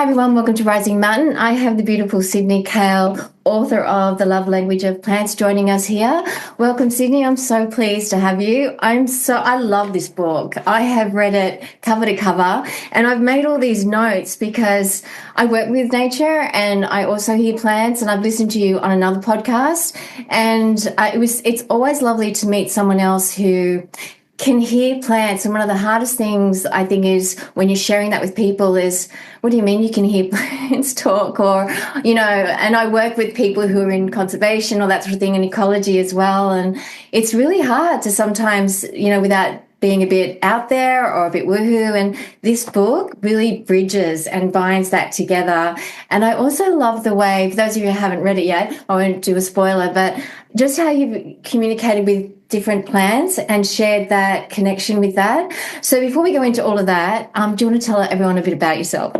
Hi everyone, welcome to Rising Mountain. I have the beautiful Sydney Kale, author of The Love Language of Plants, joining us here. Welcome, Sydney. I'm so pleased to have you. I love this book. I have read it cover to cover, and I've made all these notes because I work with nature and I also hear plants, and I've listened to you on another podcast, and it's always lovely to meet someone else who can hear plants. And one of the hardest things I think is when you're sharing that with people is, what do you mean you can hear plants talk? And I work with people who are in conservation or that sort of thing, and ecology as well. And it's really hard to sometimes, without being a bit out there or a bit woohoo. And this book really bridges and binds that together. And I also love the way, for those of you who haven't read it yet, I won't do a spoiler, but just how you've communicated with different plants and shared that connection with that. So before we go into all of that, do you want to tell everyone a bit about yourself?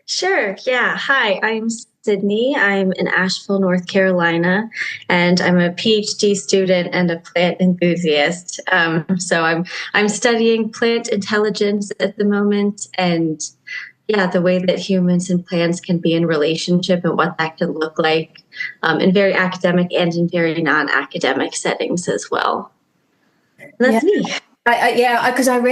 Sure. Yeah. Hi, I'm Sydney. I'm in Asheville, North Carolina, and I'm a Ph.D. student and a plant enthusiast. So I'm studying plant intelligence at the moment, and the way that humans and plants can be in relationship and what that can look like in very academic and in very non-academic settings as well. And that's me. Because I've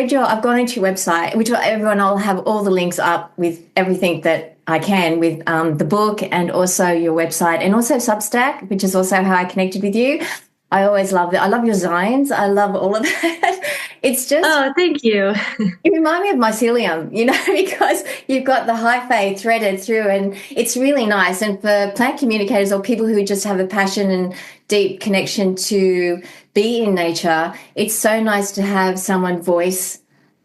gone into your website, which I'll have all the links up with everything that I can with the book and also your website and also Substack, which is also how I connected with you. I always love it. I love your designs. I love all of that. It's just... Oh, thank you. You remind me of mycelium, because you've got the hyphae threaded through, and it's really nice. And for plant communicators or people who just have a passion and deep connection to be in nature, it's so nice to have someone voice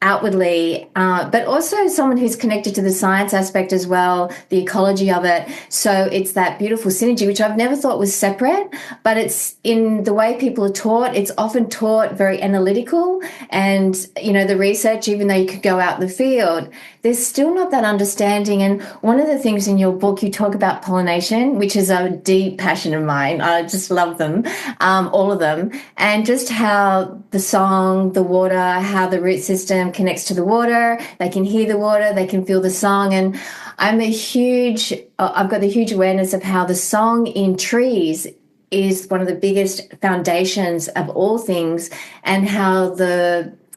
outwardly, but also someone who's connected to the science aspect as well, the ecology of it. So it's that beautiful synergy, which I've never thought was separate, but it's in the way people are taught. It's often taught very analytical, and, the research, even though you could go out in the field, there's still not that understanding. And one of the things in your book, you talk about pollination, which is a deep passion of mine. I just love them, all of them, and just how the song, the water, how the root system connects to the water. They can hear the water, they can feel the song. And I've got the huge awareness of how the song in trees is one of the biggest foundations of all things, and how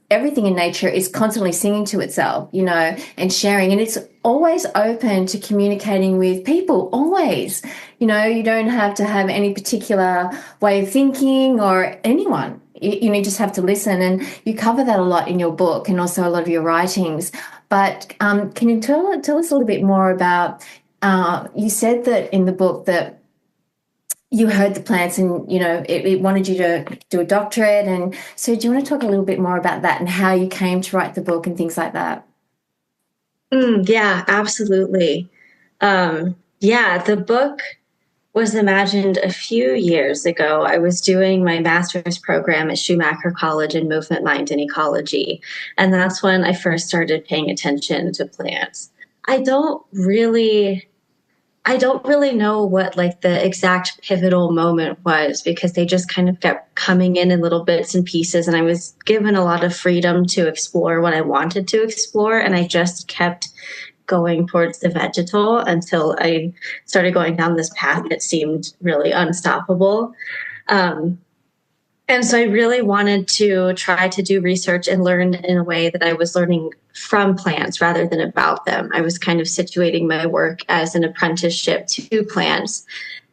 everything in nature is constantly singing to itself, and sharing. And it's always open to communicating with people, always. You don't have to have any particular way of thinking or anyone. You just have to listen. And you cover that a lot in your book and also a lot of your writings. But can you tell us a little bit more about, you said that in the book that you heard the plants and, it wanted you to do a doctorate. And so do you want to talk a little bit more about that and how you came to write the book and things like that? Yeah, absolutely. The book was imagined a few years ago. I was doing my master's program at Schumacher College in movement, mind, and ecology. And that's when I first started paying attention to plants. I don't really know what the exact pivotal moment was, because they just kind of kept coming in little bits and pieces, and I was given a lot of freedom to explore what I wanted to explore, and I just kept going towards the vegetal until I started going down this path that seemed really unstoppable. And so I really wanted to try to do research and learn in a way that I was learning from plants rather than about them. I was kind of situating my work as an apprenticeship to plants.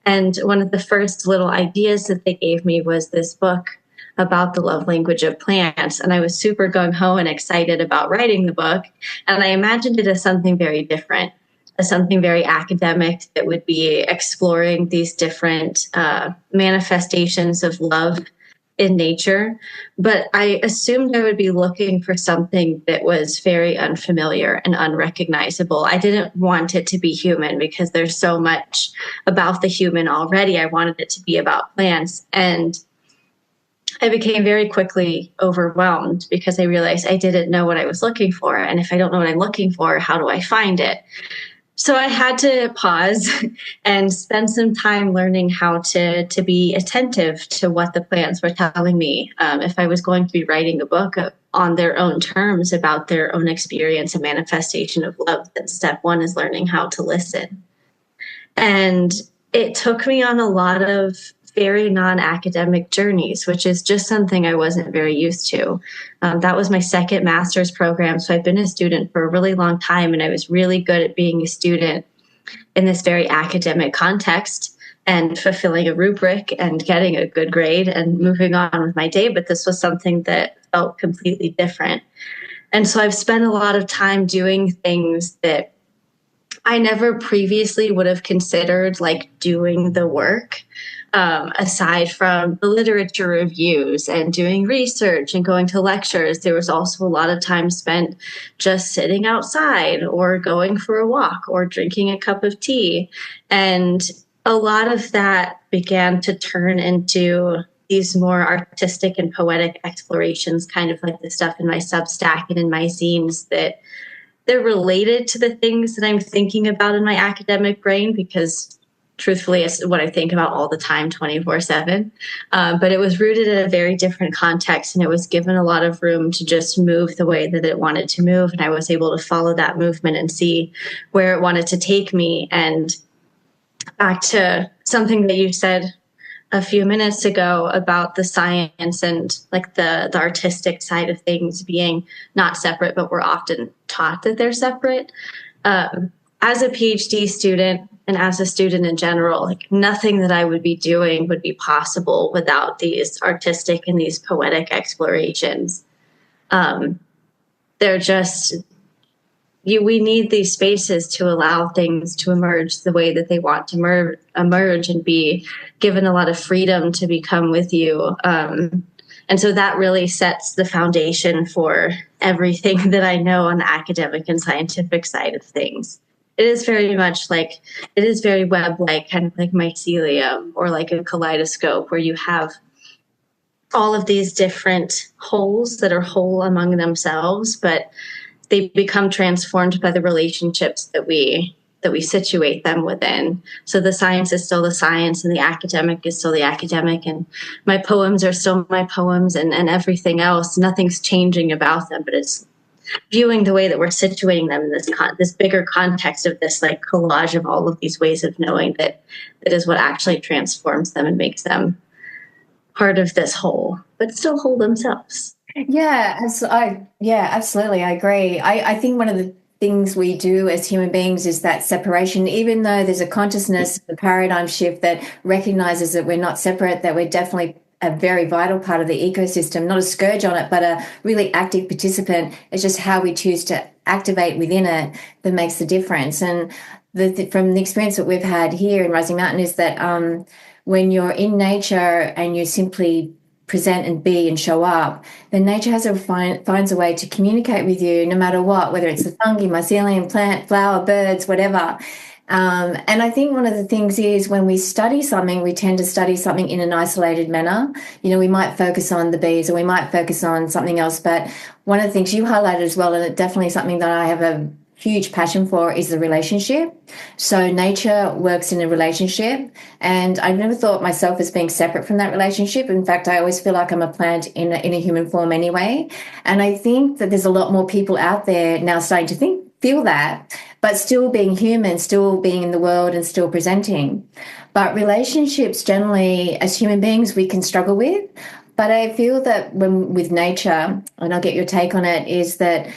And one of the first little ideas that they gave me was this book about the love language of plants. And I was super gung-ho and excited about writing the book. And I imagined it as something very different, as something very academic that would be exploring these different manifestations of love in nature. But I assumed I would be looking for something that was very unfamiliar and unrecognizable. I didn't want it to be human because there's so much about the human already. I wanted it to be about plants. And I became very quickly overwhelmed because I realized I didn't know what I was looking for. And if I don't know what I'm looking for, how do I find it? So I had to pause and spend some time learning how to be attentive to what the plants were telling me. If I was going to be writing a book on their own terms about their own experience and manifestation of love, then step one is learning how to listen. And it took me on a lot of very non-academic journeys, which is just something I wasn't very used to. That was my second master's program. So I've been a student for a really long time, and I was really good at being a student in this very academic context and fulfilling a rubric and getting a good grade and moving on with my day. But this was something that felt completely different. And so I've spent a lot of time doing things that I never previously would have considered like doing the work, aside from the literature reviews and doing research and going to lectures. There was also a lot of time spent just sitting outside or going for a walk or drinking a cup of tea. And a lot of that began to turn into these more artistic and poetic explorations, kind of like the stuff in my Substack and in my zines, that they're related to the things that I'm thinking about in my academic brain, because truthfully, it's what I think about all the time, 24/7. But it was rooted in a very different context, and it was given a lot of room to just move the way that it wanted to move. And I was able to follow that movement and see where it wanted to take me. And back to something that you said a few minutes ago about the science and like the artistic side of things being not separate, but we're often taught that they're separate. As a PhD student and as a student in general, like nothing that I would be doing would be possible without these artistic and these poetic explorations. They're just, we need these spaces to allow things to emerge the way that they want to emerge and be given a lot of freedom to become with you. And so that really sets the foundation for everything that I know on the academic and scientific side of things. It is very much like, it is very web-like, kind of like mycelium or like a kaleidoscope, where you have all of these different wholes that are whole among themselves, but they become transformed by the relationships that we situate them within. So the science is still the science, and the academic is still the academic, and my poems are still my poems, and everything else. Nothing's changing about them, but it's viewing the way that we're situating them in this bigger context of this like collage of all of these ways of knowing that is what actually transforms them and makes them part of this whole, but still whole themselves. Yeah, absolutely. I agree. I think one of the things we do as human beings is that separation, even though there's a consciousness, the paradigm shift that recognizes that we're not separate, that we're definitely a very vital part of the ecosystem, not a scourge on it, but a really active participant. It's just how we choose to activate within it that makes the difference. And from the experience that we've had here in Rising Mountain is that when you're in nature and you simply present and be and show up, then nature finds a way to communicate with you no matter what, whether it's the fungi, mycelium, plant, flower, birds, whatever. And I think one of the things is when we study something, we tend to study something in an isolated manner. You know, we might focus on the bees or we might focus on something else. But one of the things you highlighted as well, and it's definitely something that I have a huge passion for, is the relationship. So nature works in a relationship, and I've never thought myself as being separate from that relationship. In fact, I always feel like I'm a plant in a human form anyway. And I think that there's a lot more people out there now starting to feel that, but still being human, still being in the world and still presenting. But relationships generally, as human beings, we can struggle with. But I feel that when with nature, and I'll get your take on it, is that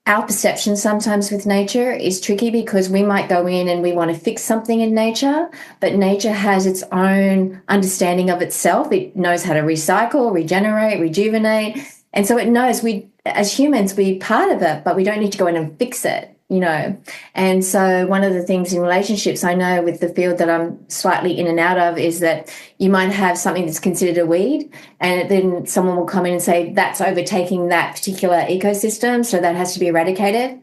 our perception sometimes with nature is tricky because we might go in and we want to fix something in nature, but nature has its own understanding of itself. It knows how to recycle, regenerate, rejuvenate. And so it knows we, as humans, we're part of it, but we don't need to go in and fix it, you know. And so one of the things in relationships, I know with the field that I'm slightly in and out of, is that you might have something that's considered a weed, and then someone will come in and say that's overtaking that particular ecosystem, so that has to be eradicated.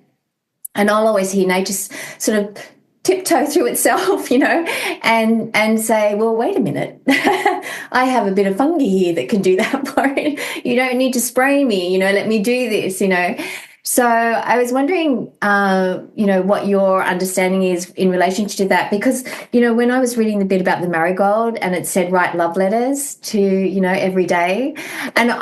And I'll always hear nature sort of tiptoe through itself, you know, and say, well, wait a minute, I have a bit of fungi here that can do that for it. You don't need to spray me, you know, let me do this, you know. So I was wondering, what your understanding is in relation to that, because, when I was reading the bit about the marigold and it said write love letters to, every day, and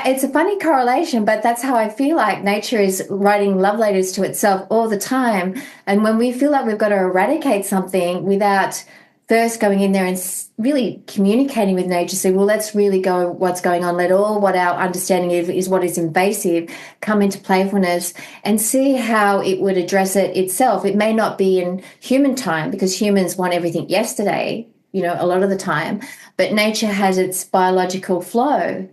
it's a funny correlation, but that's how I feel like nature is writing love letters to itself all the time. And when we feel like we've got to eradicate something without first going in there and really communicating with nature, say, well, let's really go what's going on. Let all what our understanding is what is invasive come into playfulness and see how it would address it itself. It may not be in human time because humans want everything yesterday, a lot of the time, but nature has its biological flow.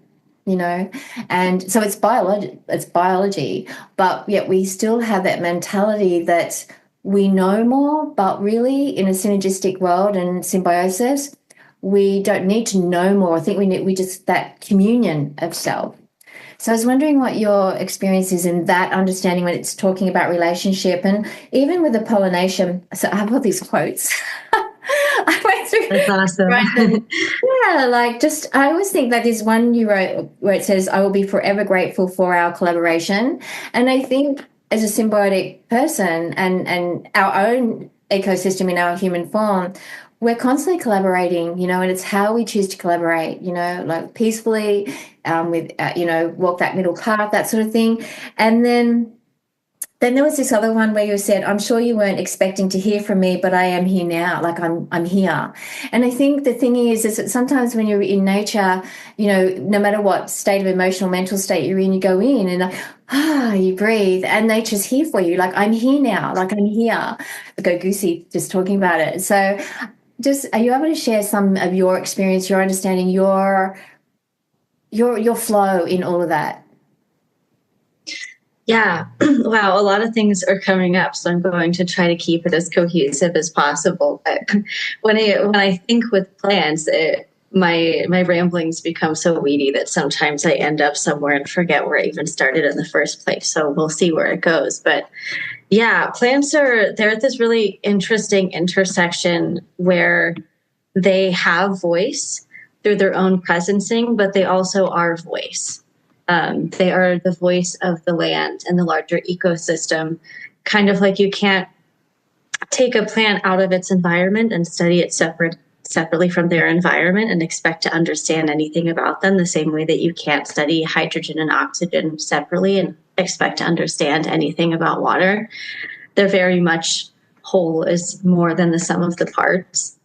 And so it's biology, but yet we still have that mentality that we know more, but really in a synergistic world and symbiosis, we don't need to know more. I think we just that communion of self. So I was wondering what your experience is in that understanding when it's talking about relationship and even with the pollination. So I have all these quotes. I went through. That's awesome. Yeah, I always think that there's one you wrote where it says, I will be forever grateful for our collaboration. And I think as a symbiotic person and our own ecosystem in our human form, we're constantly collaborating, and it's how we choose to collaborate, like peacefully, with, walk that middle path, that sort of thing. And then there was this other one where you said, I'm sure you weren't expecting to hear from me, but I am here now. Like I'm here. And I think the thing is that sometimes when you're in nature, no matter what state of emotional, mental state you're in, you go in and you breathe and nature's here for you. Like I'm here now, like I'm here. I go goosey just talking about it. So are you able to share some of your experience, your understanding, your flow in all of that? Yeah. Wow. A lot of things are coming up, so I'm going to try to keep it as cohesive as possible. But when I think with plants, my ramblings become so weedy that sometimes I end up somewhere and forget where I even started in the first place. So we'll see where it goes. But yeah, plants they're at this really interesting intersection where they have voice through their own presencing, but they also are voice. They are the voice of the land and the larger ecosystem, kind of like you can't take a plant out of its environment and study it separately from their environment and expect to understand anything about them, the same way that you can't study hydrogen and oxygen separately and expect to understand anything about water. They're very much whole is more than the sum of the parts.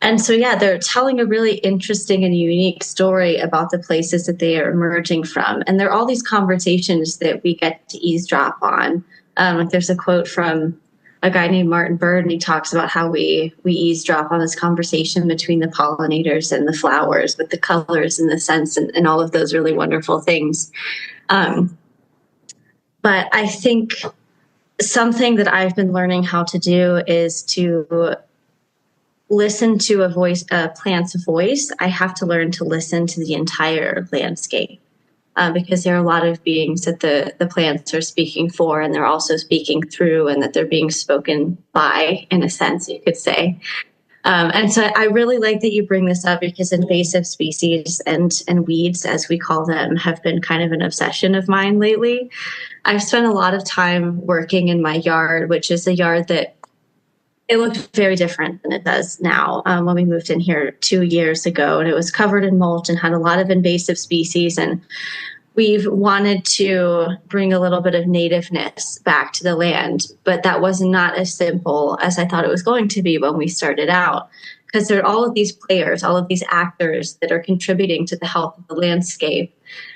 And so, yeah, they're telling a really interesting and unique story about the places that they are emerging from. And there are all these conversations that we get to eavesdrop on. Like there's a quote from a guy named Martin Bird, and he talks about how we eavesdrop on this conversation between the pollinators and the flowers with the colors and the scents and all of those really wonderful things. But I think something that I've been learning how to do is to listen to a plant's voice. I have to learn to listen to the entire landscape because there are a lot of beings that the plants are speaking for, and they're also speaking through, and that they're being spoken by, in a sense, you could say. And so I really like that you bring this up because invasive species and weeds, as we call them, have been kind of an obsession of mine lately. I've spent a lot of time working in my yard, which is a yard that it looked very different than it does now when we moved in here 2 years ago. And it was covered in mulch and had a lot of invasive species. And we've wanted to bring a little bit of nativeness back to the land. But that was not as simple as I thought it was going to be when we started out. Because there are all of these players, all of these actors that are contributing to the health of the landscape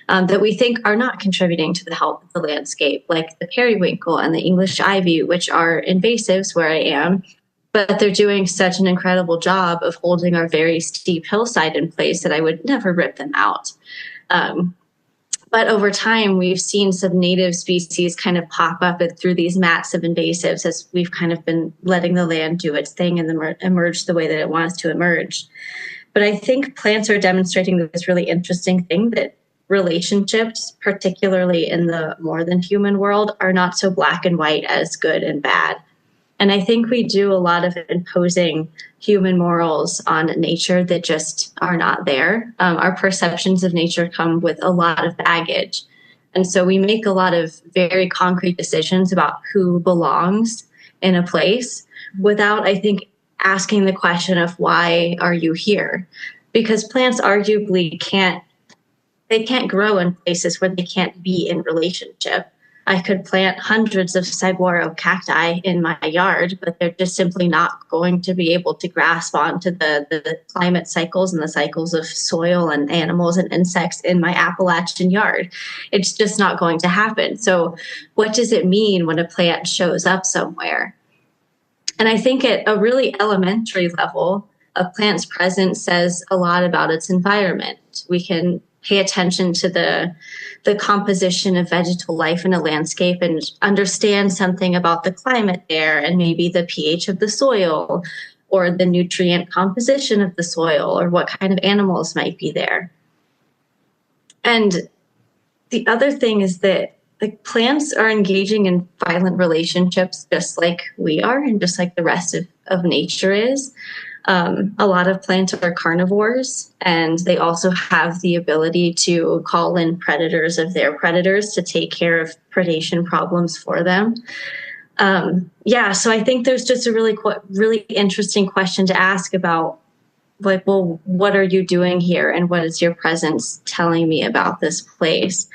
that we think are not contributing to the health of the landscape, like the periwinkle and the English ivy, which are invasives where I am. But they're doing such an incredible job of holding our very steep hillside in place that I would never rip them out. But over time, we've seen some native species kind of pop up through these mats of invasives as we've kind of been letting the land do its thing and emerge the way that it wants to emerge. But I think plants are demonstrating this really interesting thing that relationships, particularly in the more than human world, are not so black and white as good and bad. And I think we do a lot of imposing human morals on nature that just are not there. Our perceptions of nature come with a lot of baggage. And so we make a lot of very concrete decisions about who belongs in a place without, I think, asking the question of why are you here? Because plants arguably can't grow in places where they can't be in relationship. I could plant hundreds of saguaro cacti in my yard, but they're just simply not going to be able to grasp onto the climate cycles and the cycles of soil and animals and insects in my Appalachian yard. It's just not going to happen. So what does it mean when a plant shows up somewhere? And I think at a really elementary level, a plant's presence says a lot about its environment. We can pay attention to the composition of vegetal life in a landscape and understand something about the climate there and maybe the pH of the soil or the nutrient composition of the soil or what kind of animals might be there. And the other thing is that plants are engaging in violent relationships just like we are and just like the rest of nature is. A lot of plants are carnivores, and they also have the ability to call in predators of their predators to take care of predation problems for them. So I think there's just a really interesting question to ask about, well, what are you doing here, and what is your presence telling me about this place?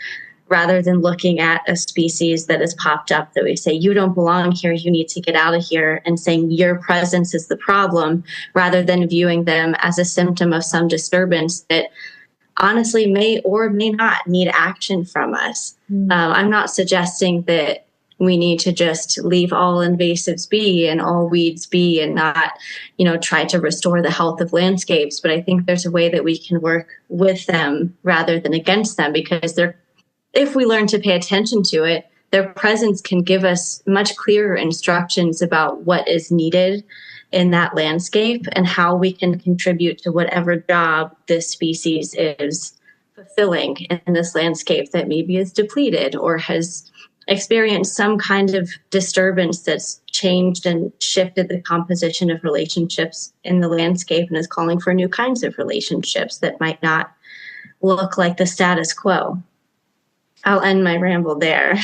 Rather than looking at a species that has popped up that we say, you don't belong here, you need to get out of here, and saying your presence is the problem, rather than viewing them as a symptom of some disturbance that honestly may or may not need action from us. I'm not suggesting that we need to just leave all invasives be and all weeds be and not, try to restore the health of landscapes. But I think there's a way that we can work with them rather than against them, because if we learn to pay attention to it, their presence can give us much clearer instructions about what is needed in that landscape and how we can contribute to whatever job this species is fulfilling in this landscape that maybe is depleted or has experienced some kind of disturbance that's changed and shifted the composition of relationships in the landscape and is calling for new kinds of relationships that might not look like the status quo. I'll end my ramble there,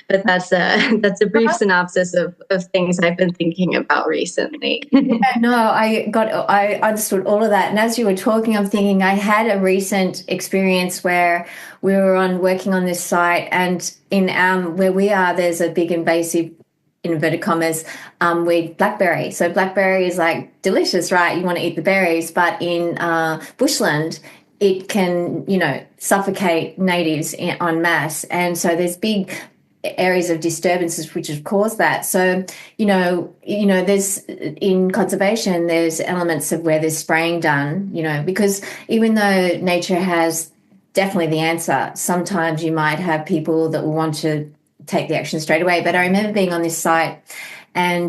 but that's a brief synopsis of things I've been thinking about recently. I understood all of that. And as you were talking, I'm thinking I had a recent experience where we were working on this site, and in where we are, there's a big invasive, in inverted commas, weed, blackberry. So blackberry is like delicious, right? You want to eat the berries, but in bushland, it can, suffocate natives en masse. And so there's big areas of disturbances which have caused that. So, there's in conservation, there's elements of where there's spraying done, because even though nature has definitely the answer, sometimes you might have people that will want to take the action straight away. But I remember being on this site, and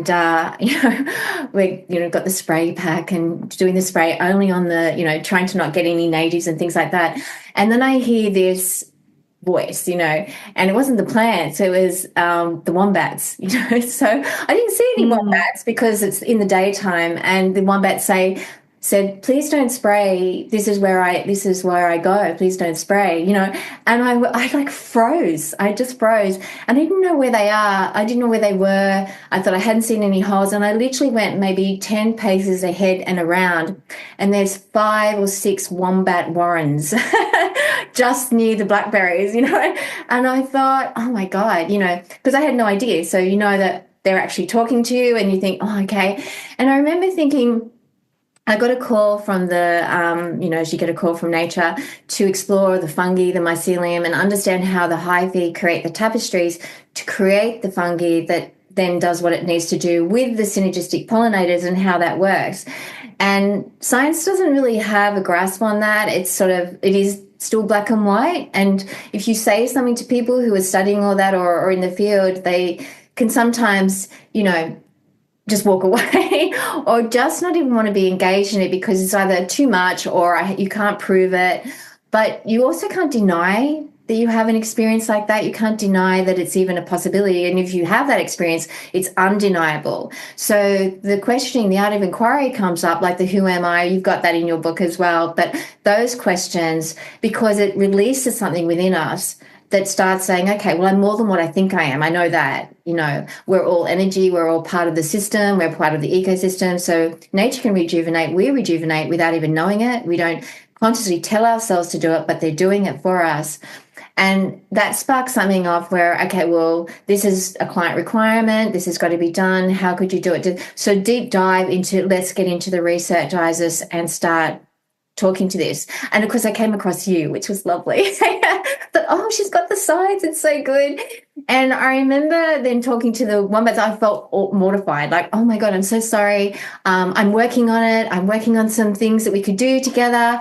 we got the spray pack and doing the spray only on the trying to not get any natives and things like that. And then I hear this voice, and it wasn't the plants, it was the wombats, so I didn't see any wombats because it's in the daytime, and the wombats said, please don't spray. This is where I go. Please don't spray, and I like froze. I just froze, and I didn't know where they are. I didn't know where they were. I thought I hadn't seen any holes, and I literally went maybe 10 paces ahead and around, and there's 5 or 6 wombat warrens just near the blackberries, and I thought, oh my God, because I had no idea. So, that they're actually talking to you, and you think, oh, okay. And I remember thinking, I got a call from you get a call from nature to explore the fungi, the mycelium, and understand how the hyphae create the tapestries to create the fungi that then does what it needs to do with the synergistic pollinators and how that works. And science doesn't really have a grasp on that. It is still black and white. And if you say something to people who are studying all that or in the field, they can sometimes, just walk away or just not even want to be engaged in it because it's either too much or you can't prove it. But you also can't deny that you have an experience like that. You can't deny that it's even a possibility. And if you have that experience, it's undeniable. So the questioning, the art of inquiry comes up, like the who am I? You've got that in your book as well. But those questions, because it releases something within us, that starts saying, okay, well, I'm more than what I think I am. I know that, we're all energy, we're all part of the system, we're part of the ecosystem. So nature can rejuvenate, we rejuvenate without even knowing it. We don't consciously tell ourselves to do it, but they're doing it for us. And that sparks something off where, okay, well, this is a client requirement. This has got to be done. How could you do it? So deep dive into, let's get into the research, Isis, and start talking to this. And of course, I came across you, which was lovely. But, oh, she's got the science. It's so good. And I remember then talking to the one, but I felt mortified, like, oh my God, I'm so sorry. I'm working on it. I'm working on some things that we could do together.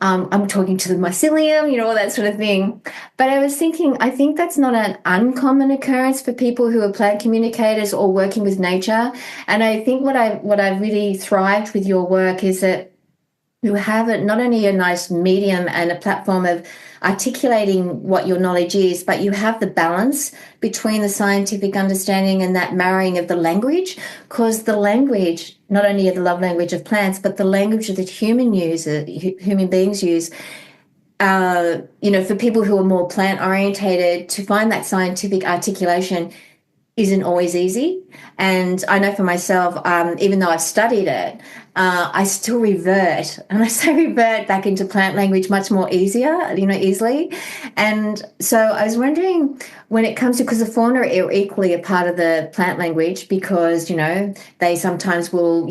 I'm talking to the mycelium, all that sort of thing. But I was thinking, I think that's not an uncommon occurrence for people who are plant communicators or working with nature. And I think what I've really thrived with your work is that you have not only a nice medium and a platform of articulating what your knowledge is, but you have the balance between the scientific understanding and that marrying of the language, because the language, not only the love language of plants, but the language that human beings use, for people who are more plant orientated, to find that scientific articulation isn't always easy. And I know for myself, even though I've studied it, I still revert, and I say revert back into plant language much more easily. And so I was wondering, when it comes to, because the fauna are equally a part of the plant language, because, they sometimes will,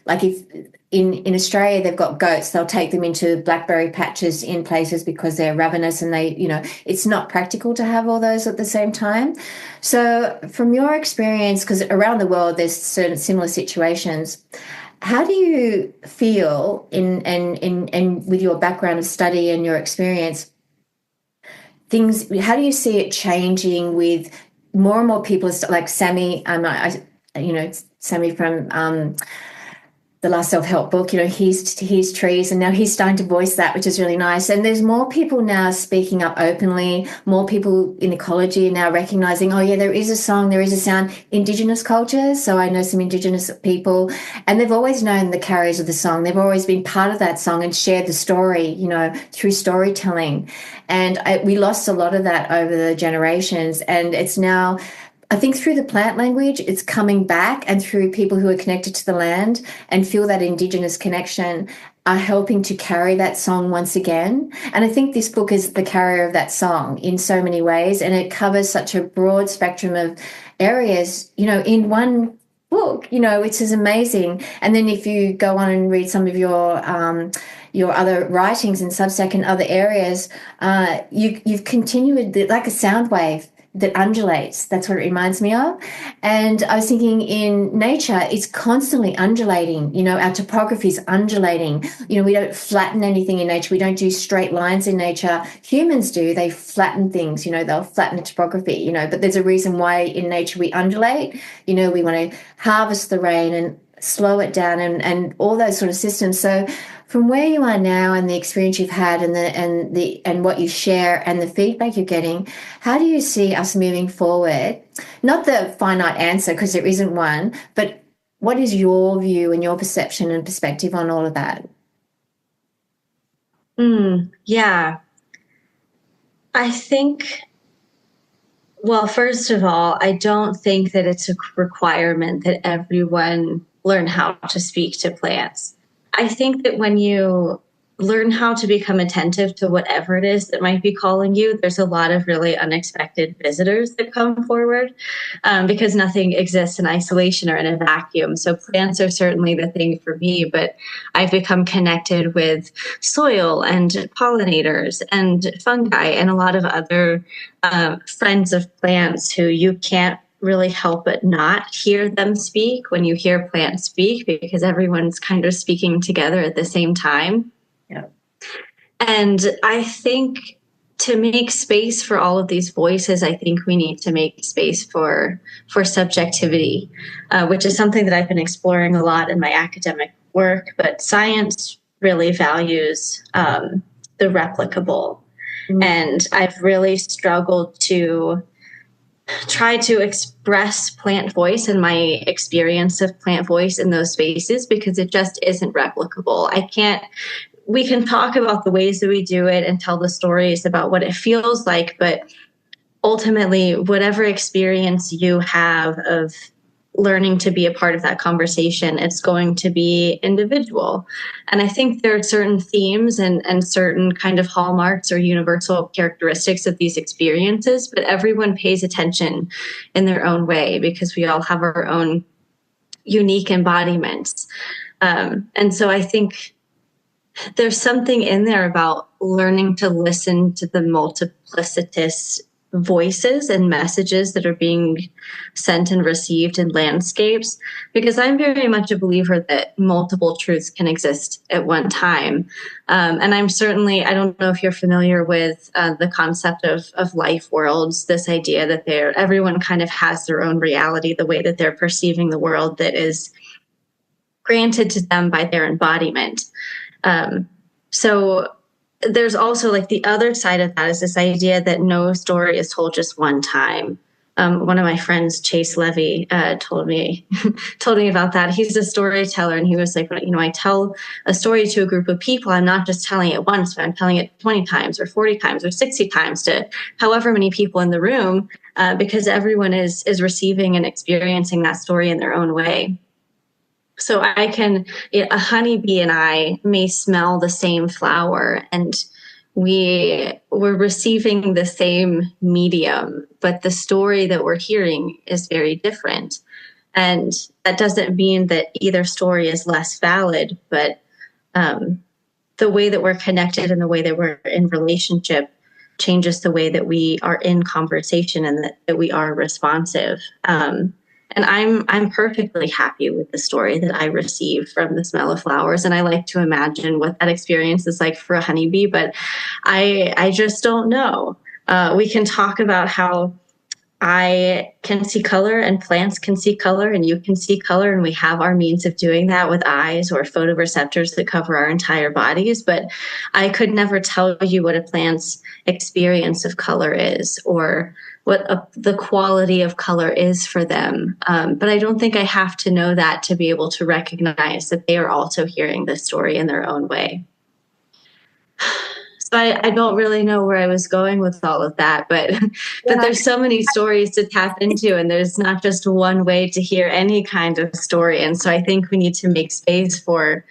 like if in Australia they've got goats, they'll take them into blackberry patches in places because they're ravenous, and it's not practical to have all those at the same time. So from your experience, because around the world there's certain similar situations, how do you feel in with your background of study and your experience, how do you see it changing with more and more people like Sammy, Sammy from the last self-help book, he's trees, and now he's starting to voice that, which is really nice. And there's more people now speaking up openly, more people in ecology now recognizing, oh yeah, there is a song, there is a sound. Indigenous cultures, so I know some Indigenous people, and they've always known the carriers of the song. They've always been part of that song and shared the story, through storytelling. And we lost a lot of that over the generations, and it's now, I think, through the plant language, it's coming back, and through people who are connected to the land and feel that Indigenous connection are helping to carry that song once again. And I think this book is the carrier of that song in so many ways, and it covers such a broad spectrum of areas, in one book, which is amazing. And then if you go on and read some of your other writings in Substack and other areas, you've continued like a sound wave that undulates. That's what it reminds me of. And I was thinking, in nature, it's constantly undulating. Our topography is undulating. We don't flatten anything in nature. We don't do straight lines in nature. Humans do. They flatten things. They'll flatten the topography, but there's a reason why in nature we undulate. We want to harvest the rain and slow it down and all those sort of systems. So from where you are now and the experience you've had and what you share and the feedback you're getting, how do you see us moving forward? Not the finite answer, because there isn't one, but what is your view and your perception and perspective on all of that? Yeah. I think, well, first of all, I don't think that it's a requirement that everyone learn how to speak to plants. I think that when you learn how to become attentive to whatever it is that might be calling you, there's a lot of really unexpected visitors that come forward, because nothing exists in isolation or in a vacuum. So plants are certainly the thing for me, but I've become connected with soil and pollinators and fungi and a lot of other friends of plants who you can't really help but not hear them speak when you hear plants speak, because everyone's kind of speaking together at the same time. Yeah. And I think to make space for all of these voices, I think we need to make space for subjectivity, which is something that I've been exploring a lot in my academic work. But science really values the replicable. And I've really struggled to try to express plant voice and my experience of plant voice in those spaces, because it just isn't replicable. I can't we can talk about the ways that we do it and tell the stories about what it feels like, but ultimately, whatever experience you have of learning to be a part of that conversation, it's going to be individual. And I think there are certain themes and certain kind of hallmarks or universal characteristics of these experiences, but everyone pays attention in their own way because we all have our own unique embodiments. And so I think there's something in there about learning to listen to the multiplicitous voices and messages that are being sent and received in landscapes, because I'm very much a believer that multiple truths can exist at one time. And I'm certainly, I don't know if you're familiar with the concept of life worlds, this idea that everyone kind of has their own reality, the way that they're perceiving the world that is granted to them by their embodiment. So there's also like the other side of that is this idea that no story is told just one time. One of my friends, Chase Levy, told me about that. He's a storyteller, and he was like, I tell a story to a group of people. I'm not just telling it once, but I'm telling it 20 times or 40 times or 60 times to however many people in the room, because everyone is receiving and experiencing that story in their own way. So a honeybee and I may smell the same flower, and we're receiving the same medium, but the story that we're hearing is very different. And that doesn't mean that either story is less valid, but the way that we're connected and the way that we're in relationship changes the way that we are in conversation and that we are responsive. And I'm perfectly happy with the story that I receive from the smell of flowers. And I like to imagine what that experience is like for a honeybee, but I just don't know. We can talk about how I can see color and plants can see color and you can see color. And we have our means of doing that with eyes or photoreceptors that cover our entire bodies. But I could never tell you what a plant's experience of color is or what the quality of color is for them. But I don't think I have to know that to be able to recognize that they are also hearing the story in their own way. So I don't really know where I was going with all of that, but there's so many stories to tap into, and there's not just one way to hear any kind of story. And so I think we need to make space for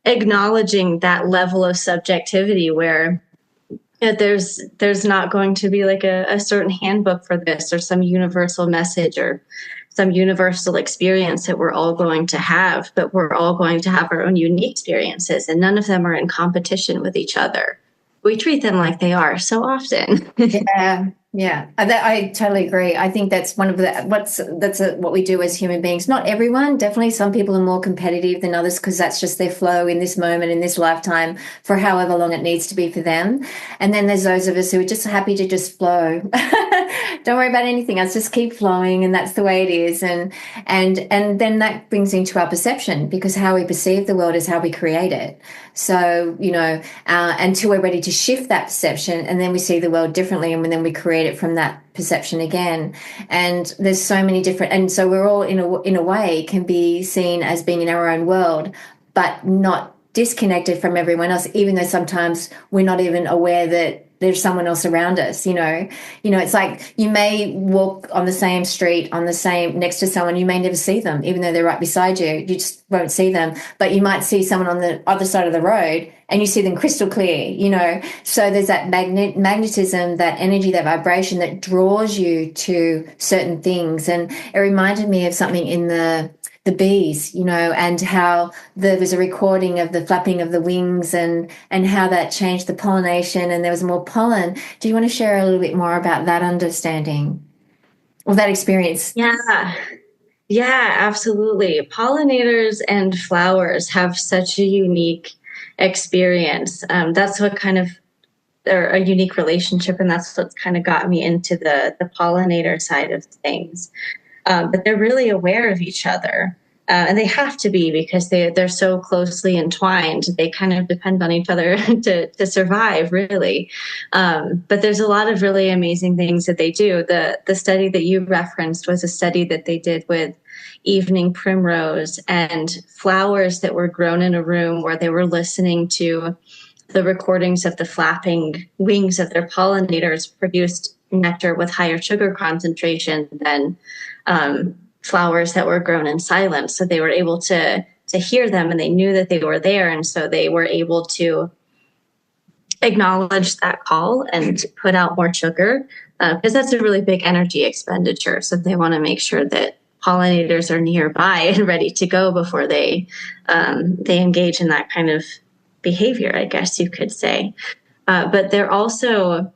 acknowledging that level of subjectivity where there's not going to be like a certain handbook for this or some universal message or some universal experience that we're all going to have, but we're all going to have our own unique experiences, and none of them are in competition with each other. We treat them like they are so often. Yeah, I totally agree. I think that's one of what we do as human beings. Not everyone, definitely some people are more competitive than others because that's just their flow in this moment, in this lifetime, for however long it needs to be for them. And then there's those of us who are just happy to just flow. Don't worry about anything else, just keep flowing, and that's the way it is. And then that brings into our perception, because how we perceive the world is how we create it. So, until we're ready to shift that perception, and then we see the world differently, and then we create it from that perception again. And there's so many different, and so we're all in a way can be seen as being in our own world, but not disconnected from everyone else, even though sometimes we're not even aware that there's someone else around us. It's like you may walk on the same street, next to someone, you may never see them, even though they're right beside you. You just won't see them, but you might see someone on the other side of the road and you see them crystal clear, So there's that magnetism, that energy, that vibration that draws you to certain things. And it reminded me of something in the bees, and how there was a recording of the flapping of the wings and how that changed the pollination, and there was more pollen. Do you want to share a little bit more about that understanding or that experience? Yeah, absolutely. Pollinators and flowers have such a unique experience. That's what kind of, or a unique relationship, and that's what's kind of got me into the pollinator side of things. But they're really aware of each other. And they have to be, because they're so closely entwined. They kind of depend on each other to survive, really. But there's a lot of really amazing things that they do. The study that you referenced was a study that they did with evening primrose, and flowers that were grown in a room where they were listening to the recordings of the flapping wings of their pollinators produced nectar with higher sugar concentration than flowers that were grown in silence. So they were able to hear them, and they knew that they were there. And so they were able to acknowledge that call and put out more sugar, because that's a really big energy expenditure. So they want to make sure that pollinators are nearby and ready to go before they engage in that kind of behavior, I guess you could say. But they're also,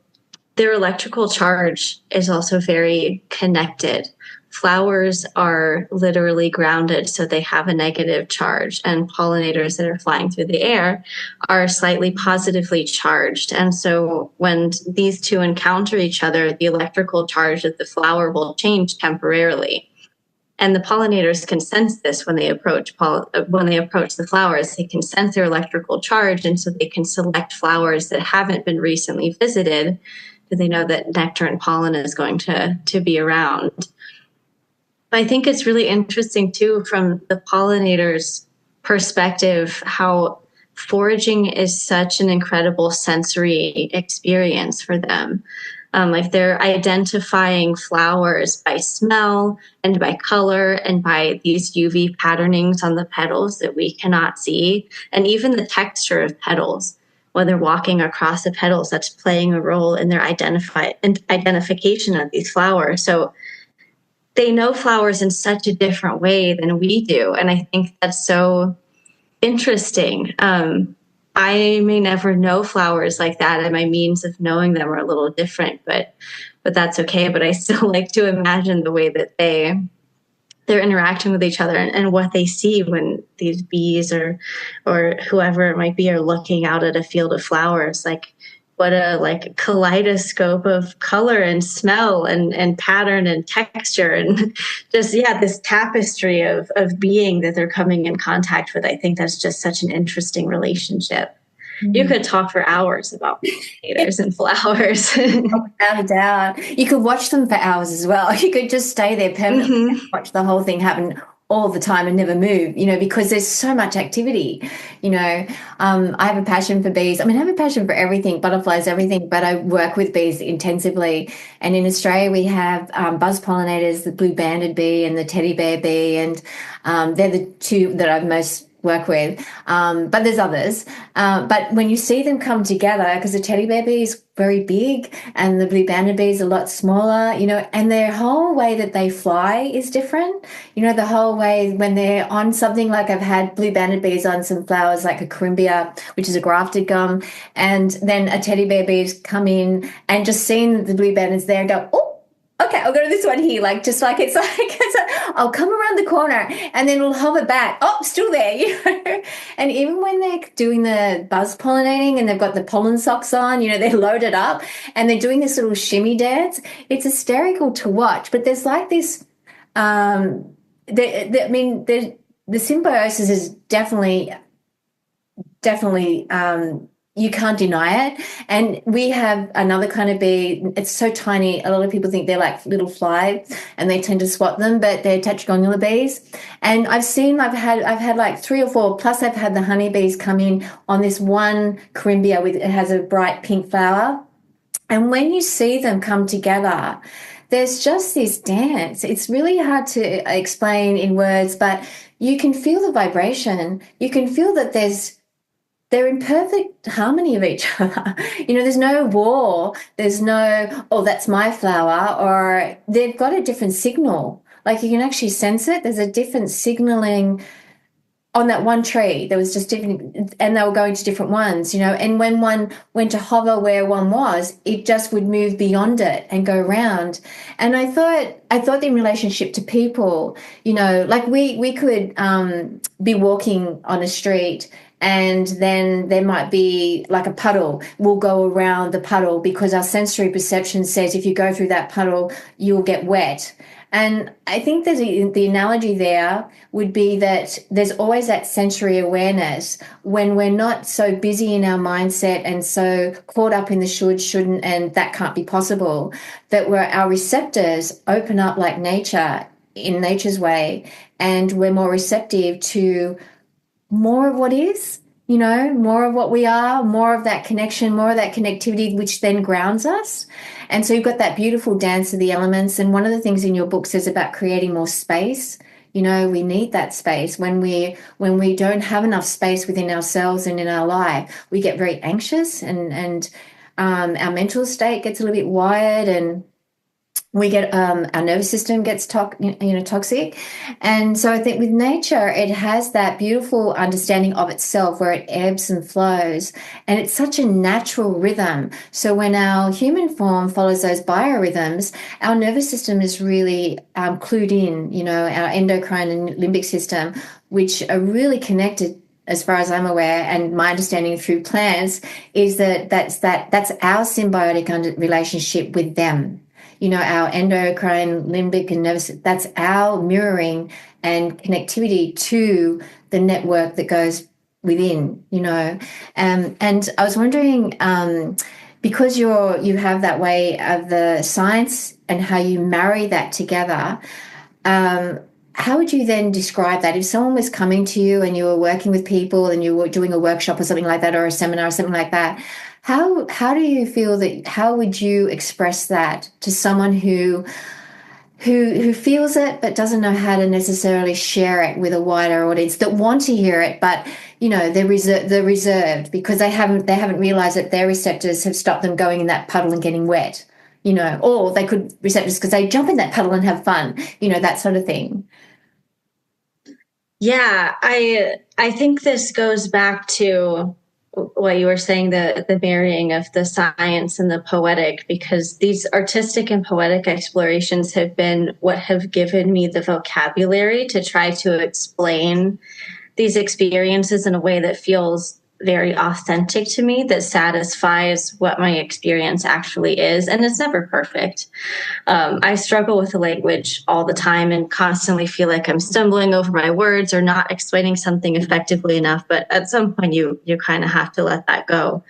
their electrical charge is also very connected. Flowers are literally grounded, so they have a negative charge, and pollinators that are flying through the air are slightly positively charged. And so when these two encounter each other, the electrical charge of the flower will change temporarily. And the pollinators can sense this when they approach the flowers. They can sense their electrical charge, and so they can select flowers that haven't been recently visited, because they know that nectar and pollen is going to be around. I think it's really interesting, too, from the pollinator's perspective, how foraging is such an incredible sensory experience for them. Like they're identifying flowers by smell and by color and by these UV patternings on the petals that we cannot see, and even the texture of petals. When they're walking across the petals, that's playing a role in their identification of these flowers. So they know flowers in such a different way than we do. And I think that's so interesting. I may never know flowers like that, and my means of knowing them are a little different, but that's okay. But I still like to imagine the way that they're interacting with each other, and what they see when these bees or whoever it might be are looking out at a field of flowers. Like, what a kaleidoscope of color and smell and pattern and texture, and just, this tapestry of being that they're coming in contact with. I think that's just such an interesting relationship. Mm-hmm. You could talk for hours about pollinators and flowers. Without a doubt. You could watch them for hours as well. You could just stay there permanently, mm-hmm. and watch the whole thing happen all the time and never move, because there's so much activity. I have a passion for bees. I have a passion for everything, butterflies, everything, but I work with bees intensively. And in Australia, we have buzz pollinators, the blue-banded bee and the teddy bear bee, and they're the two that I most work with, but there's others. But when you see them come together, because the teddy bear bee is very big and the blue-banded bee is a lot smaller, and their whole way that they fly is different. The whole way when they're on something, like I've had blue-banded bees on some flowers like a corymbia, which is a grafted gum, and then a teddy bear bee's come in and just seen the blue-bandeds there and go, oh, okay, I'll go to this one here, I'll come around the corner and then it'll hover back. Oh, still there, And even when they're doing the buzz pollinating and they've got the pollen socks on, they're loaded up and they're doing this little shimmy dance. It's hysterical to watch, but there's like this, the symbiosis is definitely, you can't deny it. And we have another kind of bee. It's so tiny. A lot of people think they're like little flies and they tend to swat them, but they're tetragonula bees. And I've had like 3 or 4, plus I've had the honeybees come in on this one corymbia it has a bright pink flower. And when you see them come together, there's just this dance. It's really hard to explain in words, but you can feel the vibration. You can feel that they're in perfect harmony of each other. There's no war. There's no, oh, that's my flower, or they've got a different signal. Like you can actually sense it. There's a different signaling on that one tree. There was just different, and they were going to different ones, and when one went to hover where one was, it just would move beyond it and go around. And I thought in relationship to people, like we could be walking on a street, and then there might be like a puddle. We'll go around the puddle because our sensory perception says if you go through that puddle, you'll get wet. And I think that the analogy there would be that there's always that sensory awareness when we're not so busy in our mindset and so caught up in the should, shouldn't, and that can't be possible, that our receptors open up like nature in nature's way, and we're more receptive to more of what is, more of what we are, more of that connection, more of that connectivity, which then grounds us. And so you've got that beautiful dance of the elements. And one of the things in your book says about creating more space. We need that space. When we don't have enough space within ourselves and in our life, we get very anxious, and our mental state gets a little bit wired, and we get our nervous system gets toxic. And so I think with nature, it has that beautiful understanding of itself where it ebbs and flows, and it's such a natural rhythm. So when our human form follows those biorhythms, our nervous system is really clued in, our endocrine and limbic system, which are really connected, as far as I'm aware, and my understanding through plants, is that's our symbiotic relationship with them. Our endocrine, limbic, and nervous, that's our mirroring and connectivity to the network that goes within. And I was wondering, because you have that way of the science and how you marry that together, how would you then describe that? If someone was coming to you and you were working with people and you were doing a workshop or something like that, or a seminar or something like that, how do you feel that, how would you express that to someone who feels it but doesn't know how to necessarily share it with a wider audience that want to hear it, but they're reserved because they haven't realized that their receptors have stopped them going in that puddle and getting wet, or they could receptors because they jump in that puddle and have fun, that sort of thing. Yeah, I think this goes back to what you were saying, the marrying of the science and the poetic, because these artistic and poetic explorations have been what have given me the vocabulary to try to explain these experiences in a way that feels very authentic to me, that satisfies what my experience actually is. And it's never perfect. I struggle with the language all the time and constantly feel like I'm stumbling over my words or not explaining something effectively enough. But at some point, you kind of have to let that go.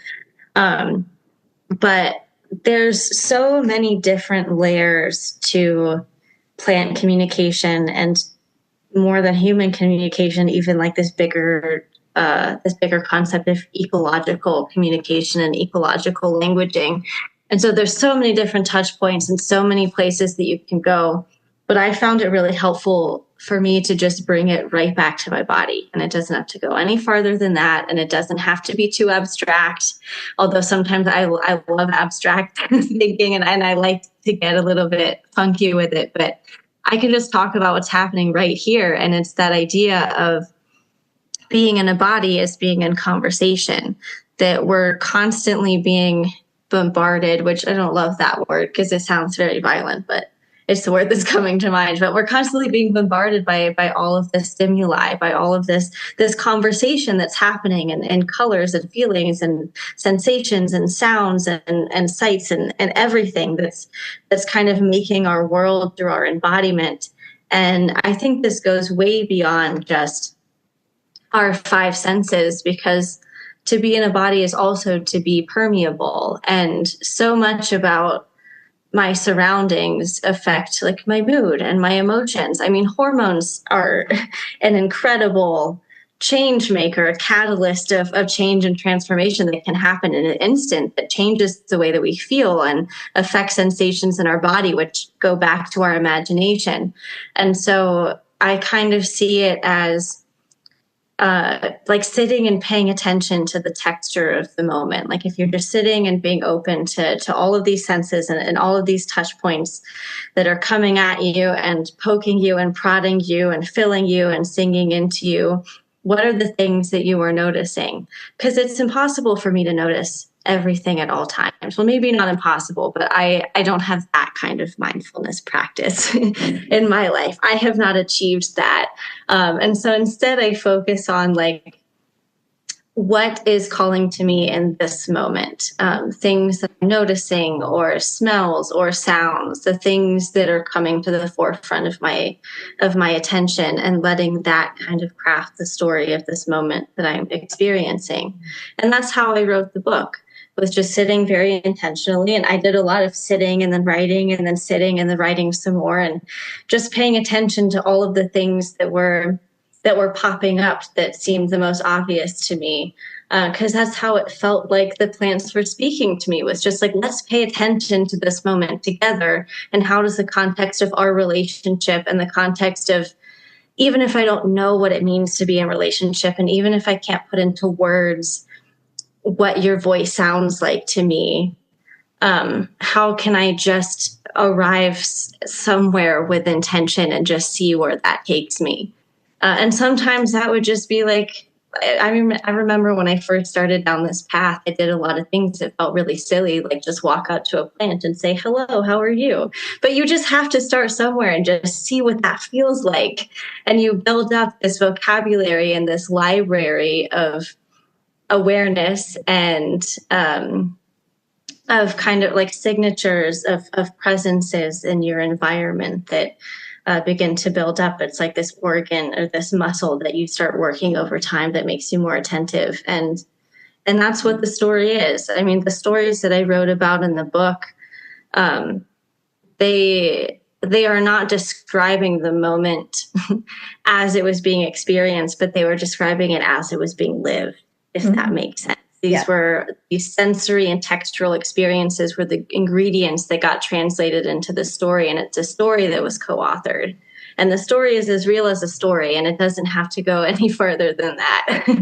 But there's so many different layers to plant communication, and more than human communication, even like this bigger concept of ecological communication and ecological languaging. And so there's so many different touch points and so many places that you can go. But I found it really helpful for me to just bring it right back to my body. And it doesn't have to go any farther than that. And it doesn't have to be too abstract. Although sometimes I love abstract thinking, and I like to get a little bit funky with it. But I can just talk about what's happening right here. And it's that idea of being in a body is being in conversation, that we're constantly being bombarded, which I don't love that word because it sounds very violent, but it's the word that's coming to mind. But we're constantly being bombarded by all of this stimuli, by all of this conversation that's happening, and colors and feelings and sensations and sounds and sights and everything that's kind of making our world through our embodiment. And I think this goes way beyond just our five senses, because to be in a body is also to be permeable. And so much about my surroundings affect like my mood and my emotions. I mean, hormones are an incredible change maker, a catalyst of change and transformation that can happen in an instant, that changes the way that we feel and affects sensations in our body, which go back to our imagination. And so I kind of see it as like sitting and paying attention to the texture of the moment. Like if you're just sitting and being open to all of these senses and all of these touch points that are coming at you and poking you and prodding you and filling you and singing into you, what are the things that you are noticing? Because it's impossible for me to notice everything at all times. Well, maybe not impossible, but I don't have that kind of mindfulness practice in my life. I have not achieved that. And so instead I focus on like, what is calling to me in this moment? Things that I'm noticing, or smells or sounds, the things that are coming to the forefront of my attention, and letting that kind of craft the story of this moment that I'm experiencing. And that's how I wrote the book. was just sitting very intentionally. And I did a lot of sitting and then writing and then sitting and then writing some more, and just paying attention to all of the things that were popping up that seemed the most obvious to me. Because that's how it felt like the plants were speaking to me, was just like, let's pay attention to this moment together. And how does the context of our relationship and the context of, even if I don't know what it means to be in a relationship, and even if I can't put into words what your voice sounds like to me, how can I just arrive somewhere with intention and just see where that takes me? And sometimes that would just be like, I remember when I first started down this path, I did a lot of things that felt really silly, like just walk out to a plant and say, hello, how are you? But you just have to start somewhere and just see what that feels like. And you build up this vocabulary and this library of awareness and of kind of like signatures of presences in your environment that begin to build up. It's like this organ or this muscle that you start working over time that makes you more attentive. And that's what the story is. I mean, the stories that I wrote about in the book, they are not describing the moment as it was being experienced, but they were describing it as it was being lived, if that makes sense. These were these sensory and textural experiences were the ingredients that got translated into the story. And it's a story that was co-authored. And the story is as real as a story, and it doesn't have to go any further than that.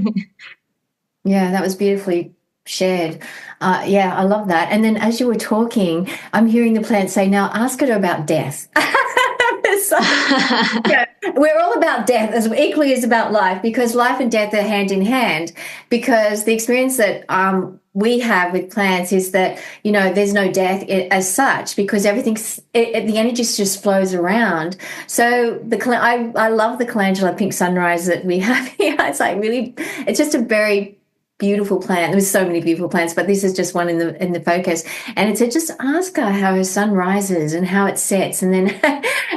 Yeah, that was beautifully shared. Yeah, I love that. And then as you were talking, I'm hearing the plant say, now ask her about death. So, yeah, we're all about death as equally as about life, because life and death are hand in hand. Because the experience that we have with plants is that, there's no death as such, because everything's the energy just flows around. So I love the calendula pink sunrise that we have here. It's like really, it's just a very beautiful plant. There's so many beautiful plants, but this is just one in the focus. And it's to just ask her how her sun rises and how it sets, and then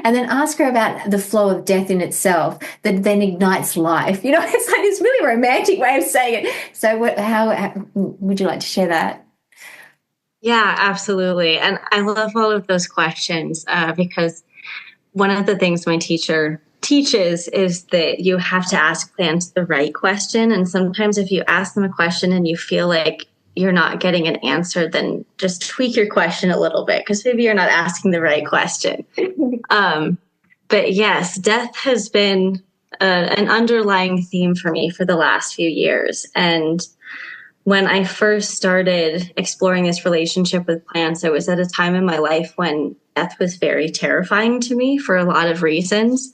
and then ask her about the flow of death in itself that then ignites life. It's like this really romantic way of saying it. So how would you like to share that? Yeah, absolutely. And I love all of those questions because one of the things my teacher teaches is that you have to ask plants the right question. And sometimes if you ask them a question and you feel like you're not getting an answer, then just tweak your question a little bit, because maybe you're not asking the right question. But yes, death has been an underlying theme for me for the last few years. And when I first started exploring this relationship with plants, I was at a time in my life when death was very terrifying to me for a lot of reasons.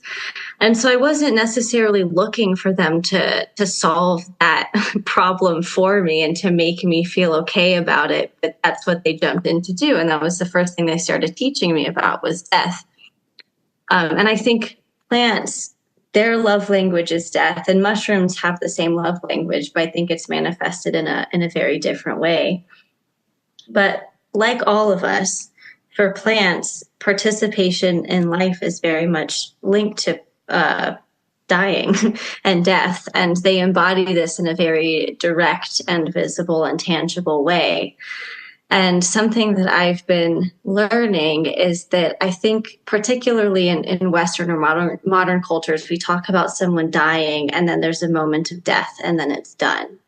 And so I wasn't necessarily looking for them to solve that problem for me and to make me feel okay about it. But that's what they jumped in to do. And that was the first thing they started teaching me about, was death. And I think plants, their love language is death, and mushrooms have the same love language, but I think it's manifested in a very different way. But like all of us, for plants, participation in life is very much linked to dying and death, and they embody this in a very direct and visible and tangible way. And something that I've been learning is that I think particularly in Western or modern cultures, we talk about someone dying and then there's a moment of death and then it's done.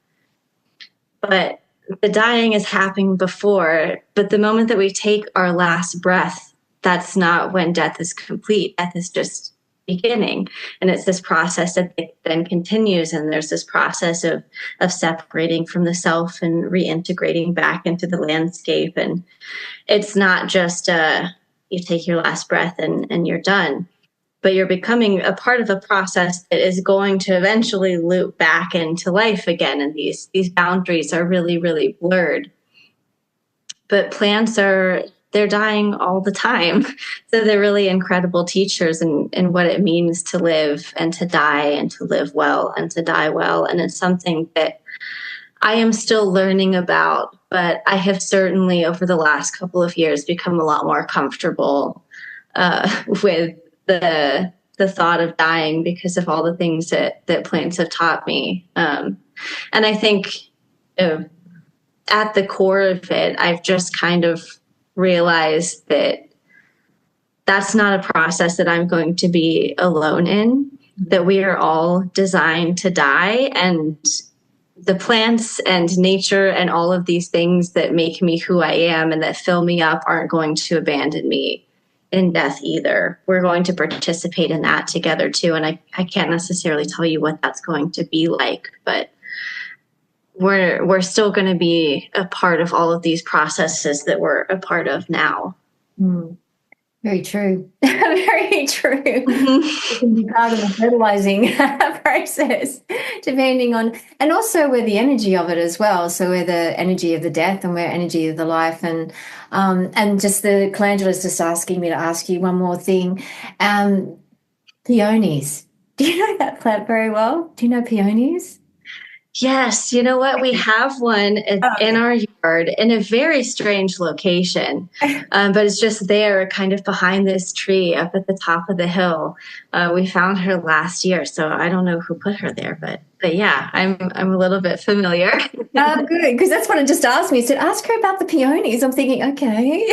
But the dying is happening before, but the moment that we take our last breath, that's not when death is complete. Death is just beginning. And it's this process that then continues. And there's this process of separating from the self and reintegrating back into the landscape. And it's not just you take your last breath and you're done, but you're becoming a part of a process that is going to eventually loop back into life again. And these boundaries are really, really blurred. But plants they're dying all the time. So they're really incredible teachers in what it means to live and to die and to live well and to die well. And it's something that I am still learning about, but I have certainly over the last couple of years become a lot more comfortable with the thought of dying because of all the things that plants have taught me. And I think at the core of it, I've just kind of realized that that's not a process that I'm going to be alone in, that we are all designed to die, and the plants and nature and all of these things that make me who I am and that fill me up aren't going to abandon me in death either. We're going to participate in that together too. And I can't necessarily tell you what that's going to be like, but we're still going to be a part of all of these processes that we're a part of now. Mm. Very true. Very true. It can be part of the fertilizing process, depending on, and also we're the energy of it as well. So we're the energy of the death, and we're energy of the life. And just the calendula's just asking me to ask you one more thing. Peonies. Do you know that plant very well? Do you know peonies? Yes, you know what? We have one in our yard in a very strange location, but it's just there, kind of behind this tree up at the top of the hill. We found her last year, so I don't know who put her there, but yeah, I'm a little bit familiar. Oh, good, because that's what it just asked me. It said, ask her about the peonies. I'm thinking, okay.